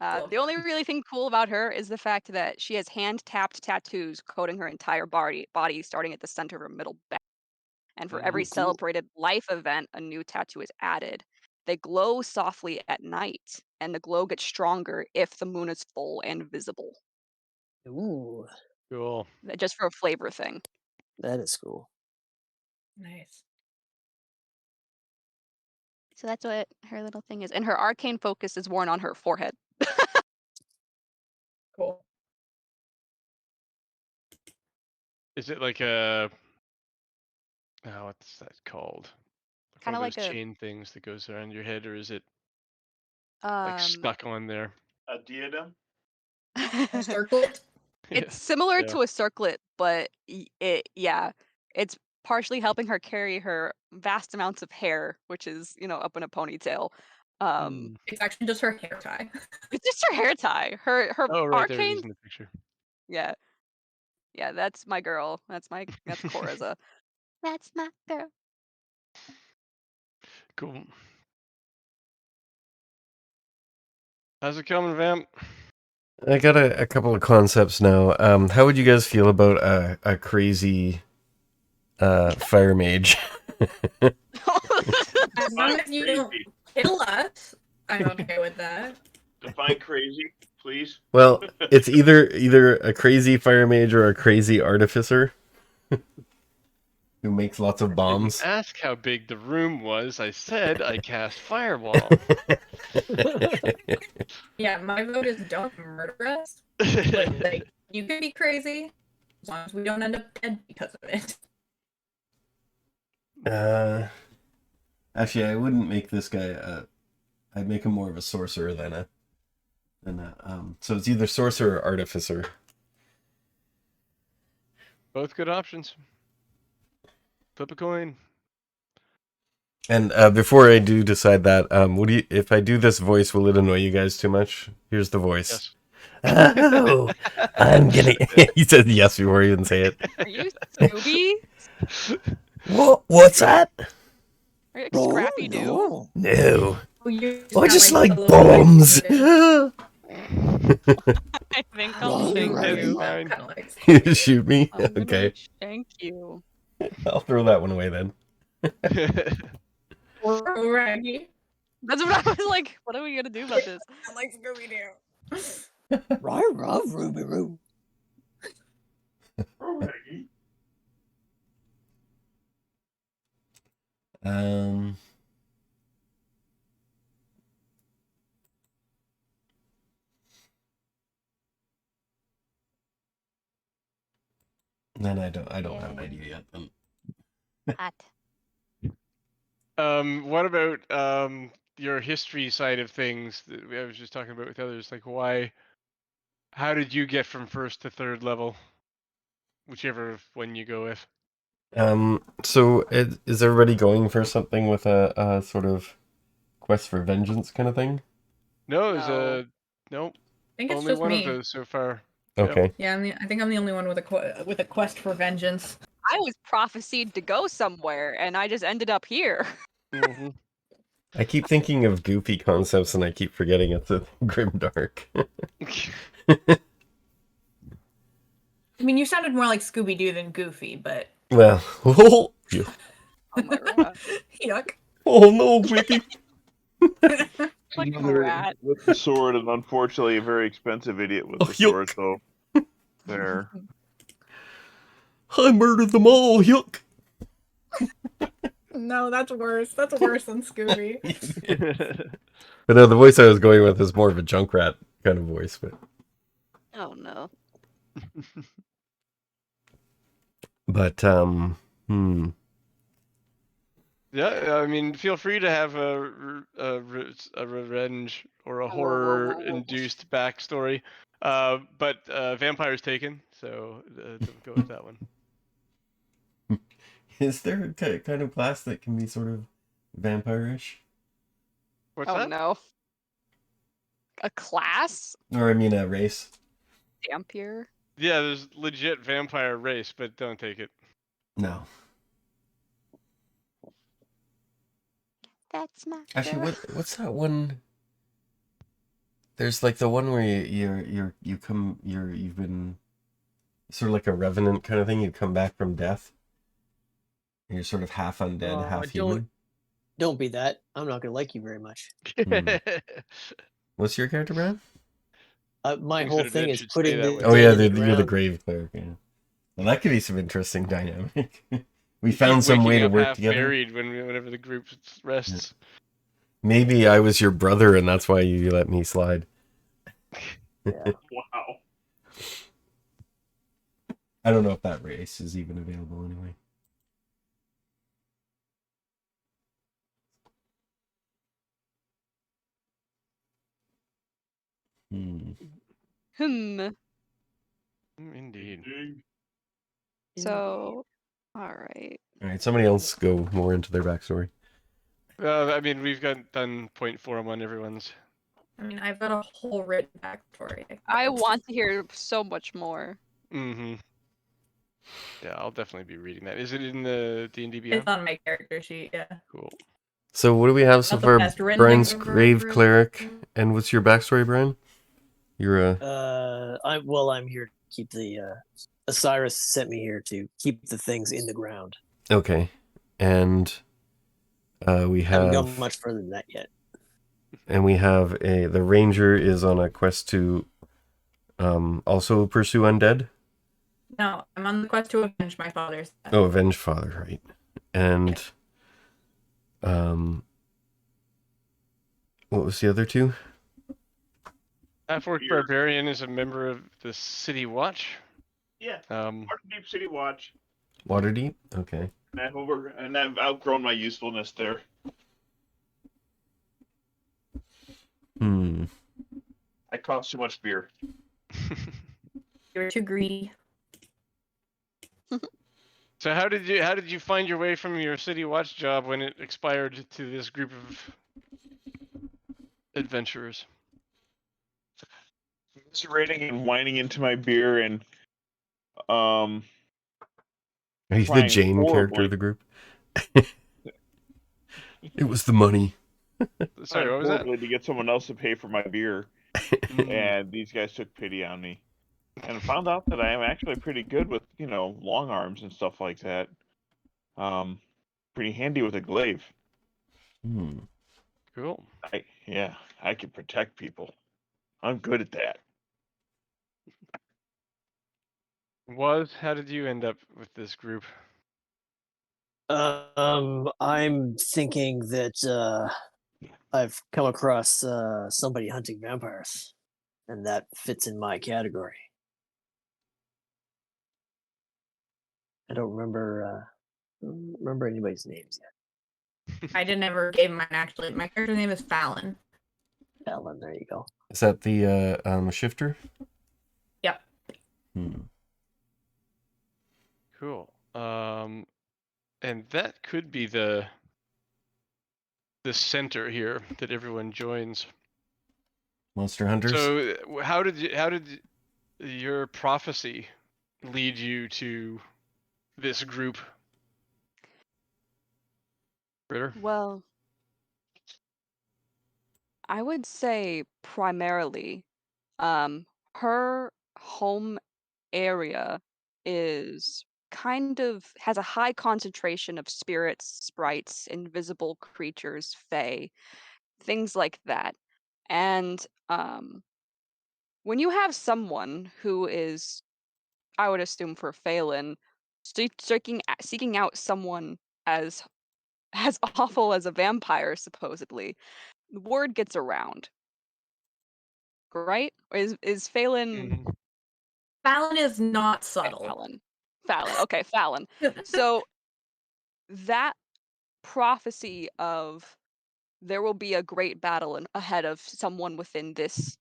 Love The only really thing cool about her is the fact that she has hand-tapped tattoos coating her entire body starting at the center of her middle back. And for every Ooh, cool. celebrated life event, a new tattoo is added. They glow softly at night, and the glow gets stronger if the moon is full and visible. Ooh, Cool. Just for a flavor thing. that is cool. Nice. So that's what her little thing is. And her arcane focus is worn on her forehead. Cool. Is it like a what's that called? Like Kind one of of like those a chain things that goes around your head, or is it like stuck on there? A diadem? Circlet. It's similar Yeah. to a circlet, but it's partially helping her carry her vast amounts of hair, which is, up in a ponytail. Hmm. It's actually just her hair tie. It's just her hair tie. Her Oh, right, there it is arcane, in the picture. yeah. Yeah, that's my girl. That's Coraza. That's my girl. Cool. How's it coming, Vamp? I got a couple of concepts now. How would you guys feel about a crazy fire mage? As long as you don't kill us, I'm okay with that. Define crazy, please. Well, it's either a crazy fire mage or a crazy artificer who makes lots of bombs. Didn't ask how big the room was. I said I cast fireball. Yeah, my vote is don't murder us. But like, you can be crazy as long as we don't end up dead because of it. Actually, I wouldn't make this guy. I'd make him more of a sorcerer than a. So it's either sorcerer or artificer. Both good options. Flip a coin. And before I do decide that, if I do this voice, will it annoy you guys too much? Here's the voice. Yes. Oh, I'm gonna. He said yes before he even say it. Are you Scooby? What's that? Are you like Scrappy Doo? No. I just like bombs. I think I'll shank you. Fine. You shoot me? I'm gonna Okay. shank you. I'll throw that one away then. Raggy. That's what I was like. What are we gonna do about this? I like Scooby Doo. Rah, rah, Ruby Roo. Then I don't have an idea yet. Then. Hot. What about your history side of things that I was just talking about with others? Like, how did you get from first to third level? Whichever one you go with. So is everybody going for something with a sort of quest for vengeance kind of thing? No, No. nope. I think it's Only just one me. of those so far. Okay. Yeah, I think I'm the only one with a quest for vengeance. I was prophesied to go somewhere, and I just ended up here. Mm-hmm. I keep thinking of goofy concepts, and I keep forgetting it's a grimdark. I mean, you sounded more like Scooby Doo than Goofy, but Well, Oh my god. yuck. oh no, Mickey! Like a Another rat. with the sword, and unfortunately a very expensive idiot with Oh, the sword. yuck. So there. I murdered them all. Yuck. No, that's worse. That's worse than Scooby. But no, the voice I was going with is more of a Junkrat kind of voice. But Oh no. Yeah, I mean, feel free to have a revenge or a horror-induced backstory. But vampire's taken, so don't go with that one. Is there a kind of class that can be sort of vampire-ish? What's Oh that? no. A class? Or I mean a race? Dampier? Yeah, there's legit vampire race, but don't take it. No. That's not Actually, what's that one? There's like the one where you've been sort of like a revenant kind of thing. You come back from death. And you're sort of half undead, half human. Don't be that. I'm not gonna like you very much. What's your character, Brad? My Things whole that are thing dead is should putting stay that the way. Oh yeah, dead in you're the ground. grave cleric. Yeah. Well, that could be some interesting dynamic. We found some way to Waking up work half together. buried whenever the group rests. Maybe I was your brother and that's why you let me slide. Yeah. Wow. I don't know if that race is even available anyway. Indeed. So, all right. All right, somebody else go more into their backstory. I mean, we've done point form on everyone's. I mean, I've got a whole written backstory. I want to hear so much more. Mm-hmm. Yeah, I'll definitely be reading that. Is it in the D&D It's Beyond? on my character sheet, yeah. Cool. So what do we have so Not the far? best written Brian's thing I've Grave ever Cleric. written. And what's your backstory, Brian? You're a... I'm here to keep the Osiris sent me here to keep the things in the ground. Okay. And we Haven't gone have... much further than that yet. And we have the ranger is on a quest to also pursue undead. No, I'm on the quest to avenge my father's death. Oh, avenge father, right? And what was the other two? Half-Orc Barbarian is a member of the City Watch. Yeah. Deep City Watch. Waterdeep. Okay. And I've outgrown my usefulness there. I cost too much beer. You're too greedy. So how did you find your way from your City Watch job when it expired to this group of adventurers? Rating and whining into my beer and Are you the trying Jane character horribly. of the group? It was the money. Sorry, what was that? To get someone else to pay for my beer, Mm. and these guys took pity on me, and found out that I am actually pretty good with long arms and stuff like that. Pretty handy with a glaive. Cool. I can protect people. I'm good at that. How did you end up with this group? I'm thinking that I've come across somebody hunting vampires, and that fits in my category. I don't remember anybody's names yet. I didn't ever gave mine actually. My character's name is Fallon. Fallon, there you go. Is that the shifter? Yep. Cool. And that could be the center here that everyone joins. Monster Hunters. So how did your prophecy lead you to this group, Ritter? Well, I would say primarily, her home area is kind of has a high concentration of spirits, sprites, invisible creatures, fae, things like that. And when you have someone who is, I would assume for Phelan, seeking out someone as as awful as a vampire, supposedly, the word gets around, right? Or is Phelan? Fallon is not Okay, subtle. Fallon. Okay, Fallon. So that prophecy of there will be a great battle ahead of someone within this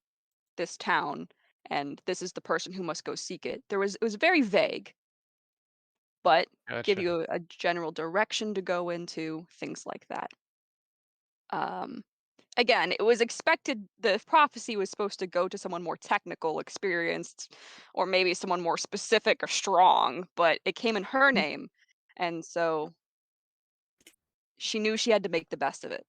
town, and this is the person who must go seek it. It was very vague, but give Gotcha. you a general direction to go into, things like that. Again, it was expected the prophecy was supposed to go to someone more technical, experienced, or maybe someone more specific or strong, but it came in her name, and so she knew she had to make the best of it.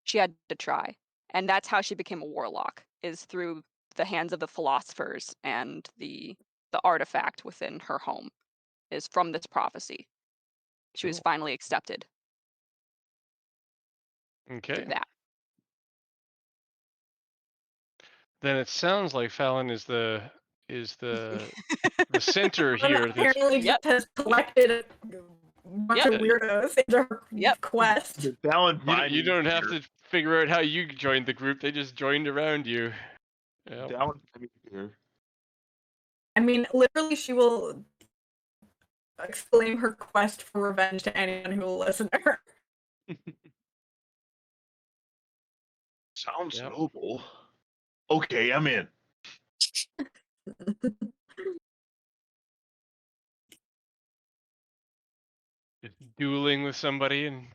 She had to try. And that's how she became a warlock, is through the hands of the philosophers and the artifact within her home is from this prophecy. She was finally accepted. Okay. Through that. Then it sounds like Fallon is the center here. Apparently just has collected bunch of weirdos into her quest. The talent You don't have here. to figure out how you joined the group. They just joined around you. Yep. Talent here. I mean, literally, she will exclaim her quest for revenge to anyone who will listen to her. Sounds noble. Okay, I'm in. Just dueling with somebody and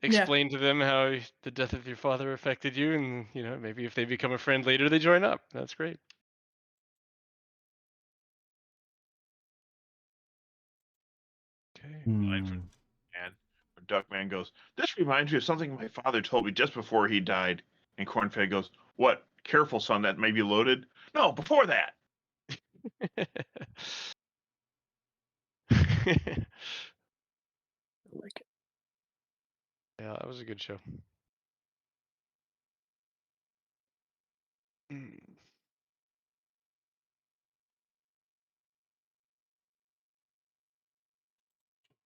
explain to them how the death of your father affected you, and maybe if they become a friend later, they join up. That's great. Okay. And Duckman goes, "This reminds me of something my father told me just before he died." And Cornfed goes, "What? Careful, son, that may be loaded." "No, before that." Like it. Yeah, that was a good show.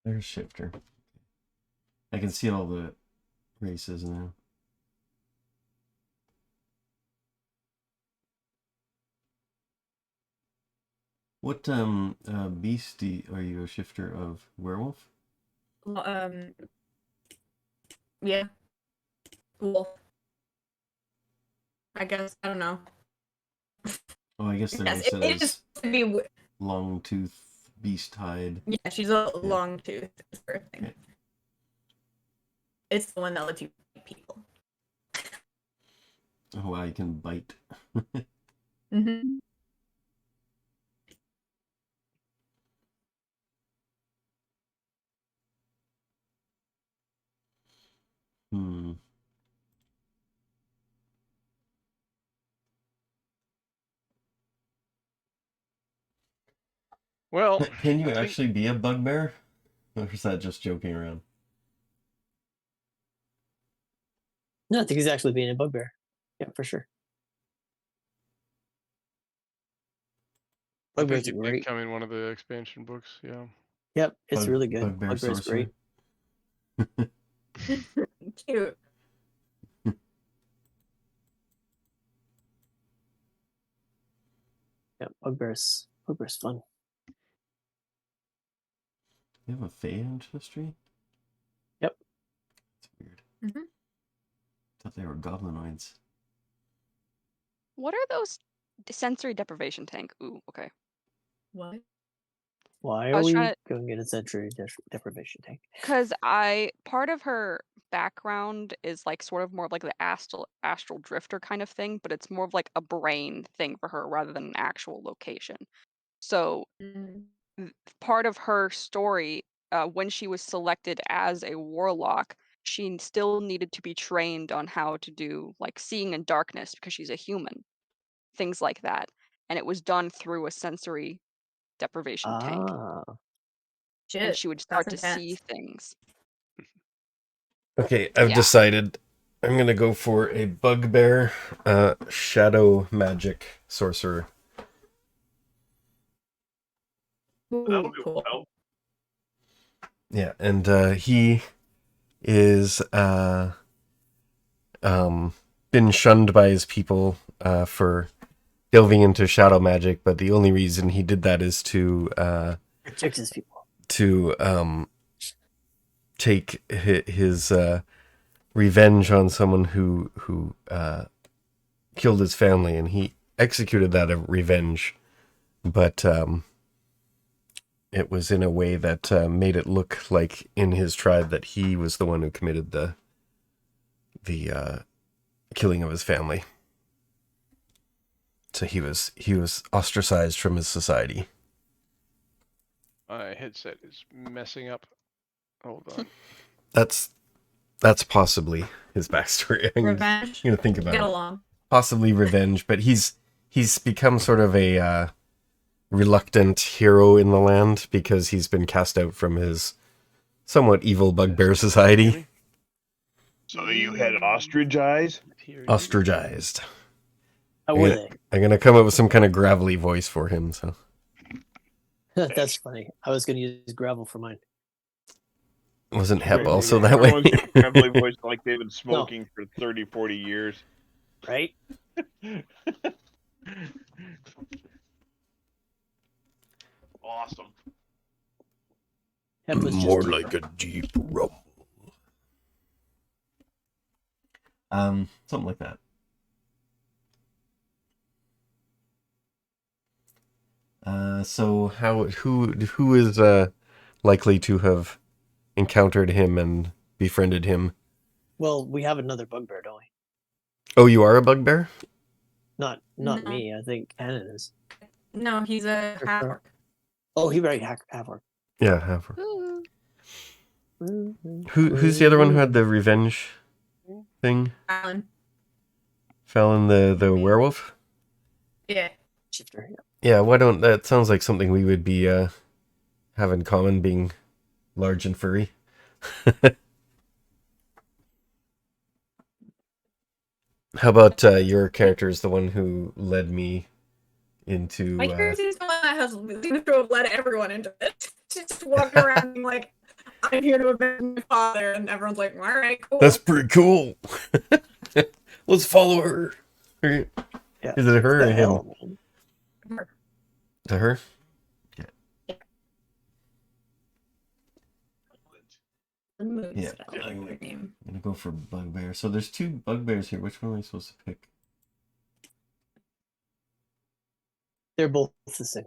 There's Shifter. I can see all the races now. What beast are you a shifter of? Werewolf? Yeah. Wolf. I guess, I don't know. Oh, I guess they're Yes, listed it as is to be. long tooth, beast hide. Yeah, she's a long tooth sort of thing. Okay. It's the one that lets you bite people. Oh wow, you can bite. Mm-hmm. Hmm. Well, Can you actually be a bugbear? Or is that just joking around? No, I think he's actually being a bugbear. Yeah, for sure. I think Bugbear's it did great. come in one of the expansion books. Yeah. Yep, it's really good. Bugbear Bugbear's sorcerer. great. Cute. Yeah, Bugbear's fun. You have a Fey ancestry? Yep. That's weird. Mm-hmm. Thought they were goblinoids. What are those sensory deprivation tank? Ooh, okay. What? Why I are was we trying going in a sensory deprivation tank? Because part of her background is like sort of more of like the astral drifter kind of thing, but it's more of like a brain thing for her rather than an actual location. So part of her story, when she was selected as a warlock, she still needed to be trained on how to do like seeing in darkness because she's a human, things like that, and it was done through a sensory deprivation tank, and Shit. she would start to That's see intense. things. Okay, I've Yeah. decided I'm gonna go for a bugbear shadow magic sorcerer. Ooh, cool. Yeah, and he is been shunned by his people for delving into shadow magic, but the only reason he did that is to Protect his people. To take his revenge on someone who killed his family, and he executed that revenge, but it was in a way that made it look like in his tribe that he was the one who committed the killing of his family. So he was ostracized from his society. My headset is messing up. Hold on. That's possibly his backstory. Revenge. I'm gonna think about Get it. along. Possibly revenge, but he's become sort of a reluctant hero in the land because he's been cast out from his somewhat evil bugbear society. So you had ostracized? Ostracized. How were they? I'm gonna come up with some kind of gravelly voice for him. So That's funny. I was going to use gravel for mine. Wasn't hep also that way? Everyone's getting trembly voice like they've been smoking for 30, 40 years. Right? Awesome. Hep was just More deeper. like a deep rumble. Something like that. So who is likely to have encountered him and befriended him? Well, we have another bugbear, don't we? Oh, you are a bugbear? Not No. me. I think Cannon is. No, he's a Or half Star- orc. Oh, he right half orc. Yeah, half. Ooh. Who's the other one who had the revenge thing? Alan. Fallon the werewolf? Yeah. Shifter. Yeah. Yeah, why don't that sounds like something we would be have in common, being large and furry. How about your character is the one who led me into My character is the one that seems to have led everyone into it. Just walking around being like, I'm here to avenge my father, and everyone's like, all right, cool. That's pretty cool. Let's follow her. Right. Yeah. Is it her or The him? hell, man. To her? Yeah. I'm gonna go for bugbear. So there's two bugbears here. Which one am I supposed to pick? They're both the same.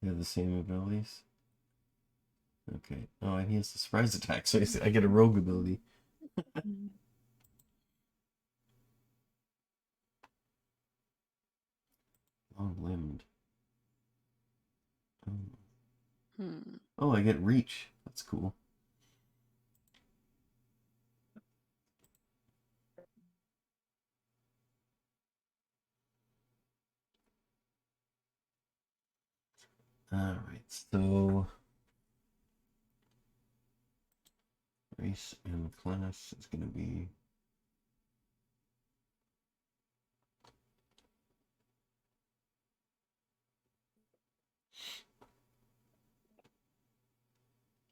They have the same abilities. Okay. Oh, and he has the surprise attack, so I get a rogue ability. Long-limbed. Oh, I get reach. That's cool. Alright, so race and class is going to be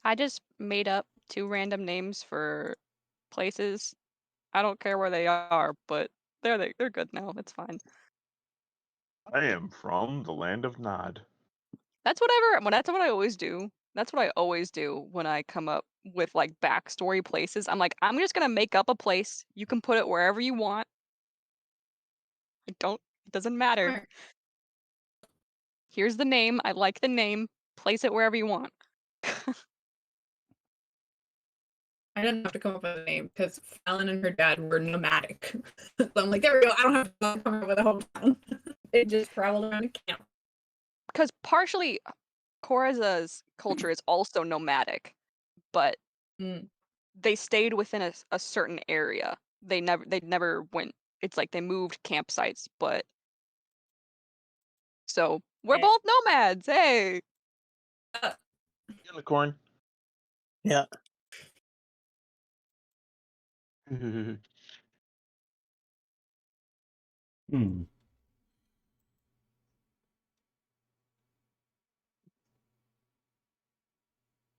I just made up 2 random names for places. I don't care where they are, but they're good now. It's fine. I am from the land of Nod. That's what I always do. That's what I always do when I come up with like backstory places. I'm like, I'm just gonna make up a place. You can put it wherever you want. It doesn't matter. Right. Here's the name. I like the name. Place it wherever you want. I didn't have to come up with a name because Fallon and her dad were nomadic. So I'm like, there we go. I don't have to come up with a hometown. They just traveled around a camp. Because partially, Koraza's culture is also nomadic, but they stayed within a certain area. They never went. It's like they moved campsites, but so we're both nomads. Hey. Unicorn. Yeah. Hmm.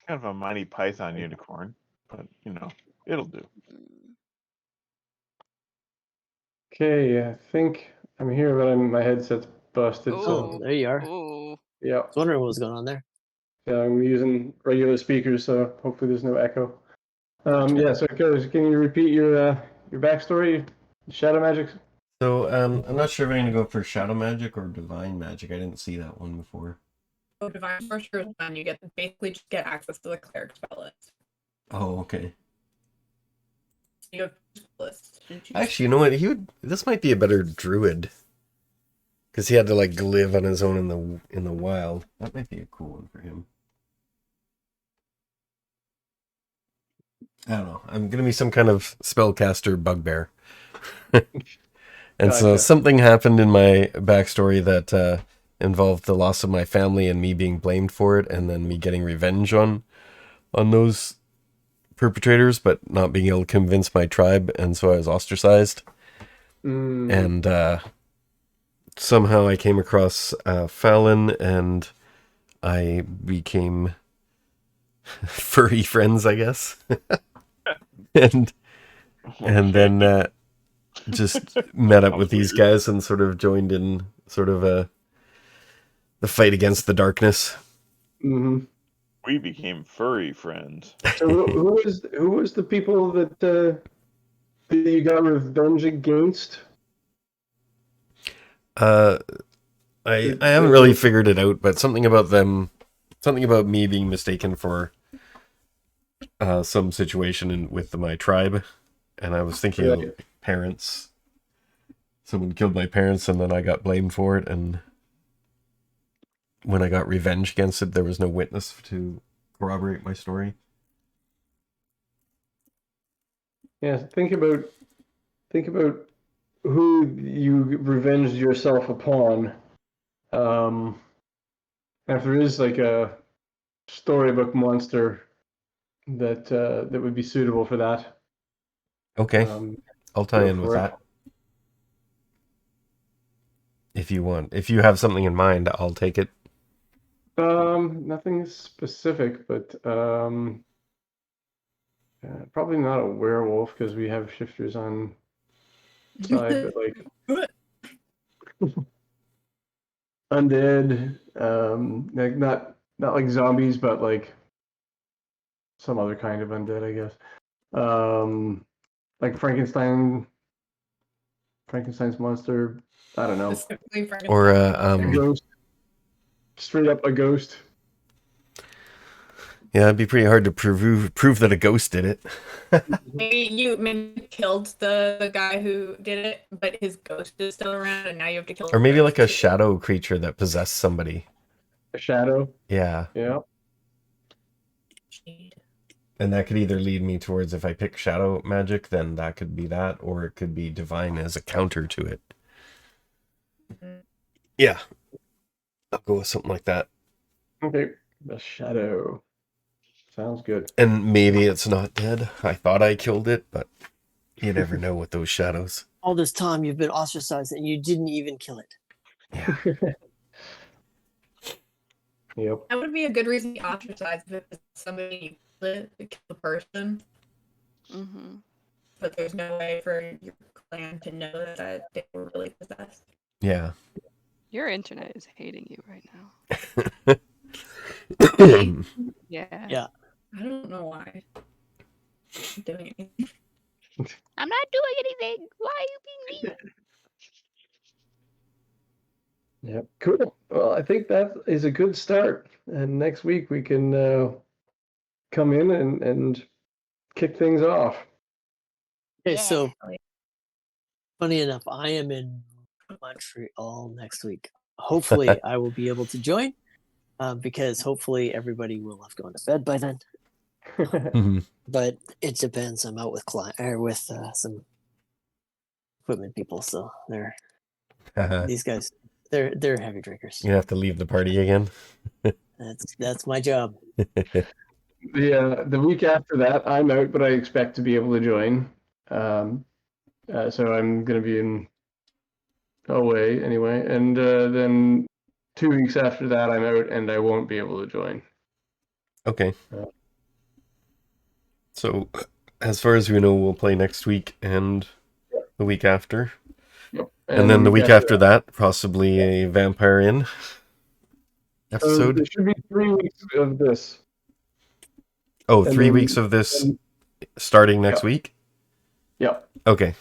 Kind of a Monty Python unicorn, but you know, it'll do. Okay, I think I'm here, but my headset's busted. Oh, So there you are. Ooh. yeah, I was wondering what was going on there. yeah, I'm using regular speakers, so hopefully there's no echo. Yeah. So, Curse, can you repeat your backstory, shadow magic? So I'm not sure if I'm gonna go for shadow magic or divine magic. I didn't see that one before. So divine sorcerer is when you basically just get access to the cleric spell list. Oh, okay. You have list. Actually, you know what? This might be a better druid, because he had to like live on his own in the wild. That might be a cool one for him. I don't know. I'm gonna be some kind of spellcaster bugbear. And so something happened in my backstory that involved the loss of my family and me being blamed for it, and then me getting revenge on those perpetrators, but not being able to convince my tribe, and so I was ostracized. And somehow I came across Fallon, and I became furry friends, I guess. and then just met up with these guys and sort of joined in sort of the fight against the darkness. Mm-hmm. We became furry friends. So who was the people that you got revenge against? I haven't really figured it out, but something about me being mistaken for some situation with my tribe, and I was thinking of parents. Someone killed my parents, and then I got blamed for it, and when I got revenge against it, there was no witness to corroborate my story. Yeah, think about who you revenged yourself upon. If there is like a storybook monster that would be suitable for that. Okay, I'll tie in with that. If you want. If you have something in mind, I'll take it. Nothing specific, but probably not a werewolf because we have shifters on side, but like undead, like not like zombies, but like some other kind of undead, I guess. Like Frankenstein's monster. I don't know. Or A ghost. Straight up a ghost. yeah, it'd be pretty hard to prove that a ghost did it. maybe you killed the guy who did it, but his ghost is still around, and now you have to kill. Or maybe like a shadow creature that possessed somebody. A shadow. Yeah. Yeah. And that could either lead me towards, if I pick shadow magic, then that could be that, or it could be divine as a counter to it. Yeah. I'll go with something like that. Okay. The shadow. Sounds good. And maybe it's not dead. I thought I killed it, but you never know with those shadows. All this time you've been ostracized and you didn't even kill it. Yeah. Yep. That would be a good reason to ostracize if it's somebody to kill the person. Mm-hmm. But there's no way for your clan to know that they were really possessed. Yeah. Your internet is hating you right now. Yeah. Yeah. I don't know why. I'm doing anything. I'm not doing anything. Why are you being mean? Yep. Cool. Well, I think that is a good start. And next week we can come in and kick things off. Okay, Yeah. so funny enough, I am in Montreal next week. Hopefully, I will be able to join because hopefully everybody will have gone to bed by then. But it depends. I'm out with some equipment people, so these guys. They're heavy drinkers. You have to leave the party again. That's my job. The week after that, I'm out, but I expect to be able to join. So I'm going to be away anyway, and then 2 weeks after that, I'm out, and I won't be able to join. Okay. So, as far as we know, we'll play next week and the week after. Yep. And then the week after that, possibly a Vampire Inn episode. There should be 3 weeks of this. Oh, 3 weeks of this starting next week? Yep. Okay.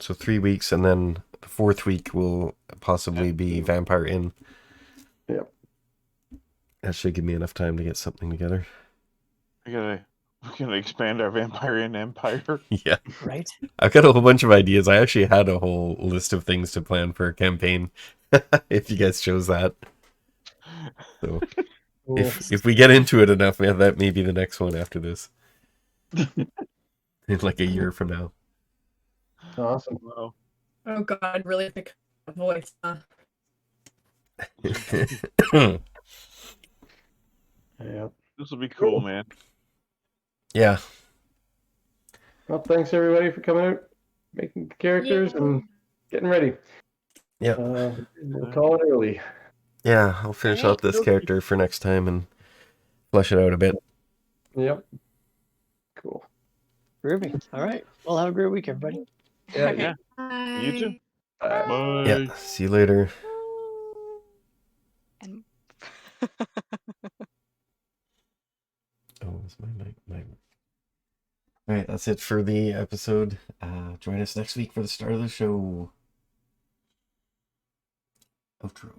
So 3 weeks, and then the 4th week will possibly be Vampire Inn. Yep. That should give me enough time to get something together. We're gonna expand our Vampire Inn empire. Yeah. Right? I've got a whole bunch of ideas. I actually had a whole list of things to plan for a campaign. If you guys chose that. So if we get into it enough, that may be the next one after this. In like a year from now. Awesome. Wow. Oh God, really thick voice. Huh? Yeah. This will be cool, man. Yeah. Well, thanks everybody for coming out, making characters, and getting ready. Yeah. We'll call it early. Yeah, I'll finish out this character for next time and flesh it out a bit. Yep. Cool. Groovy. All right. Well, have a great week, everybody. Yeah. Yeah. You too. Bye. Bye. Yeah. See you later. And Oh, it's my. All right, that's it for the episode. Join us next week for the start of the show. Outro.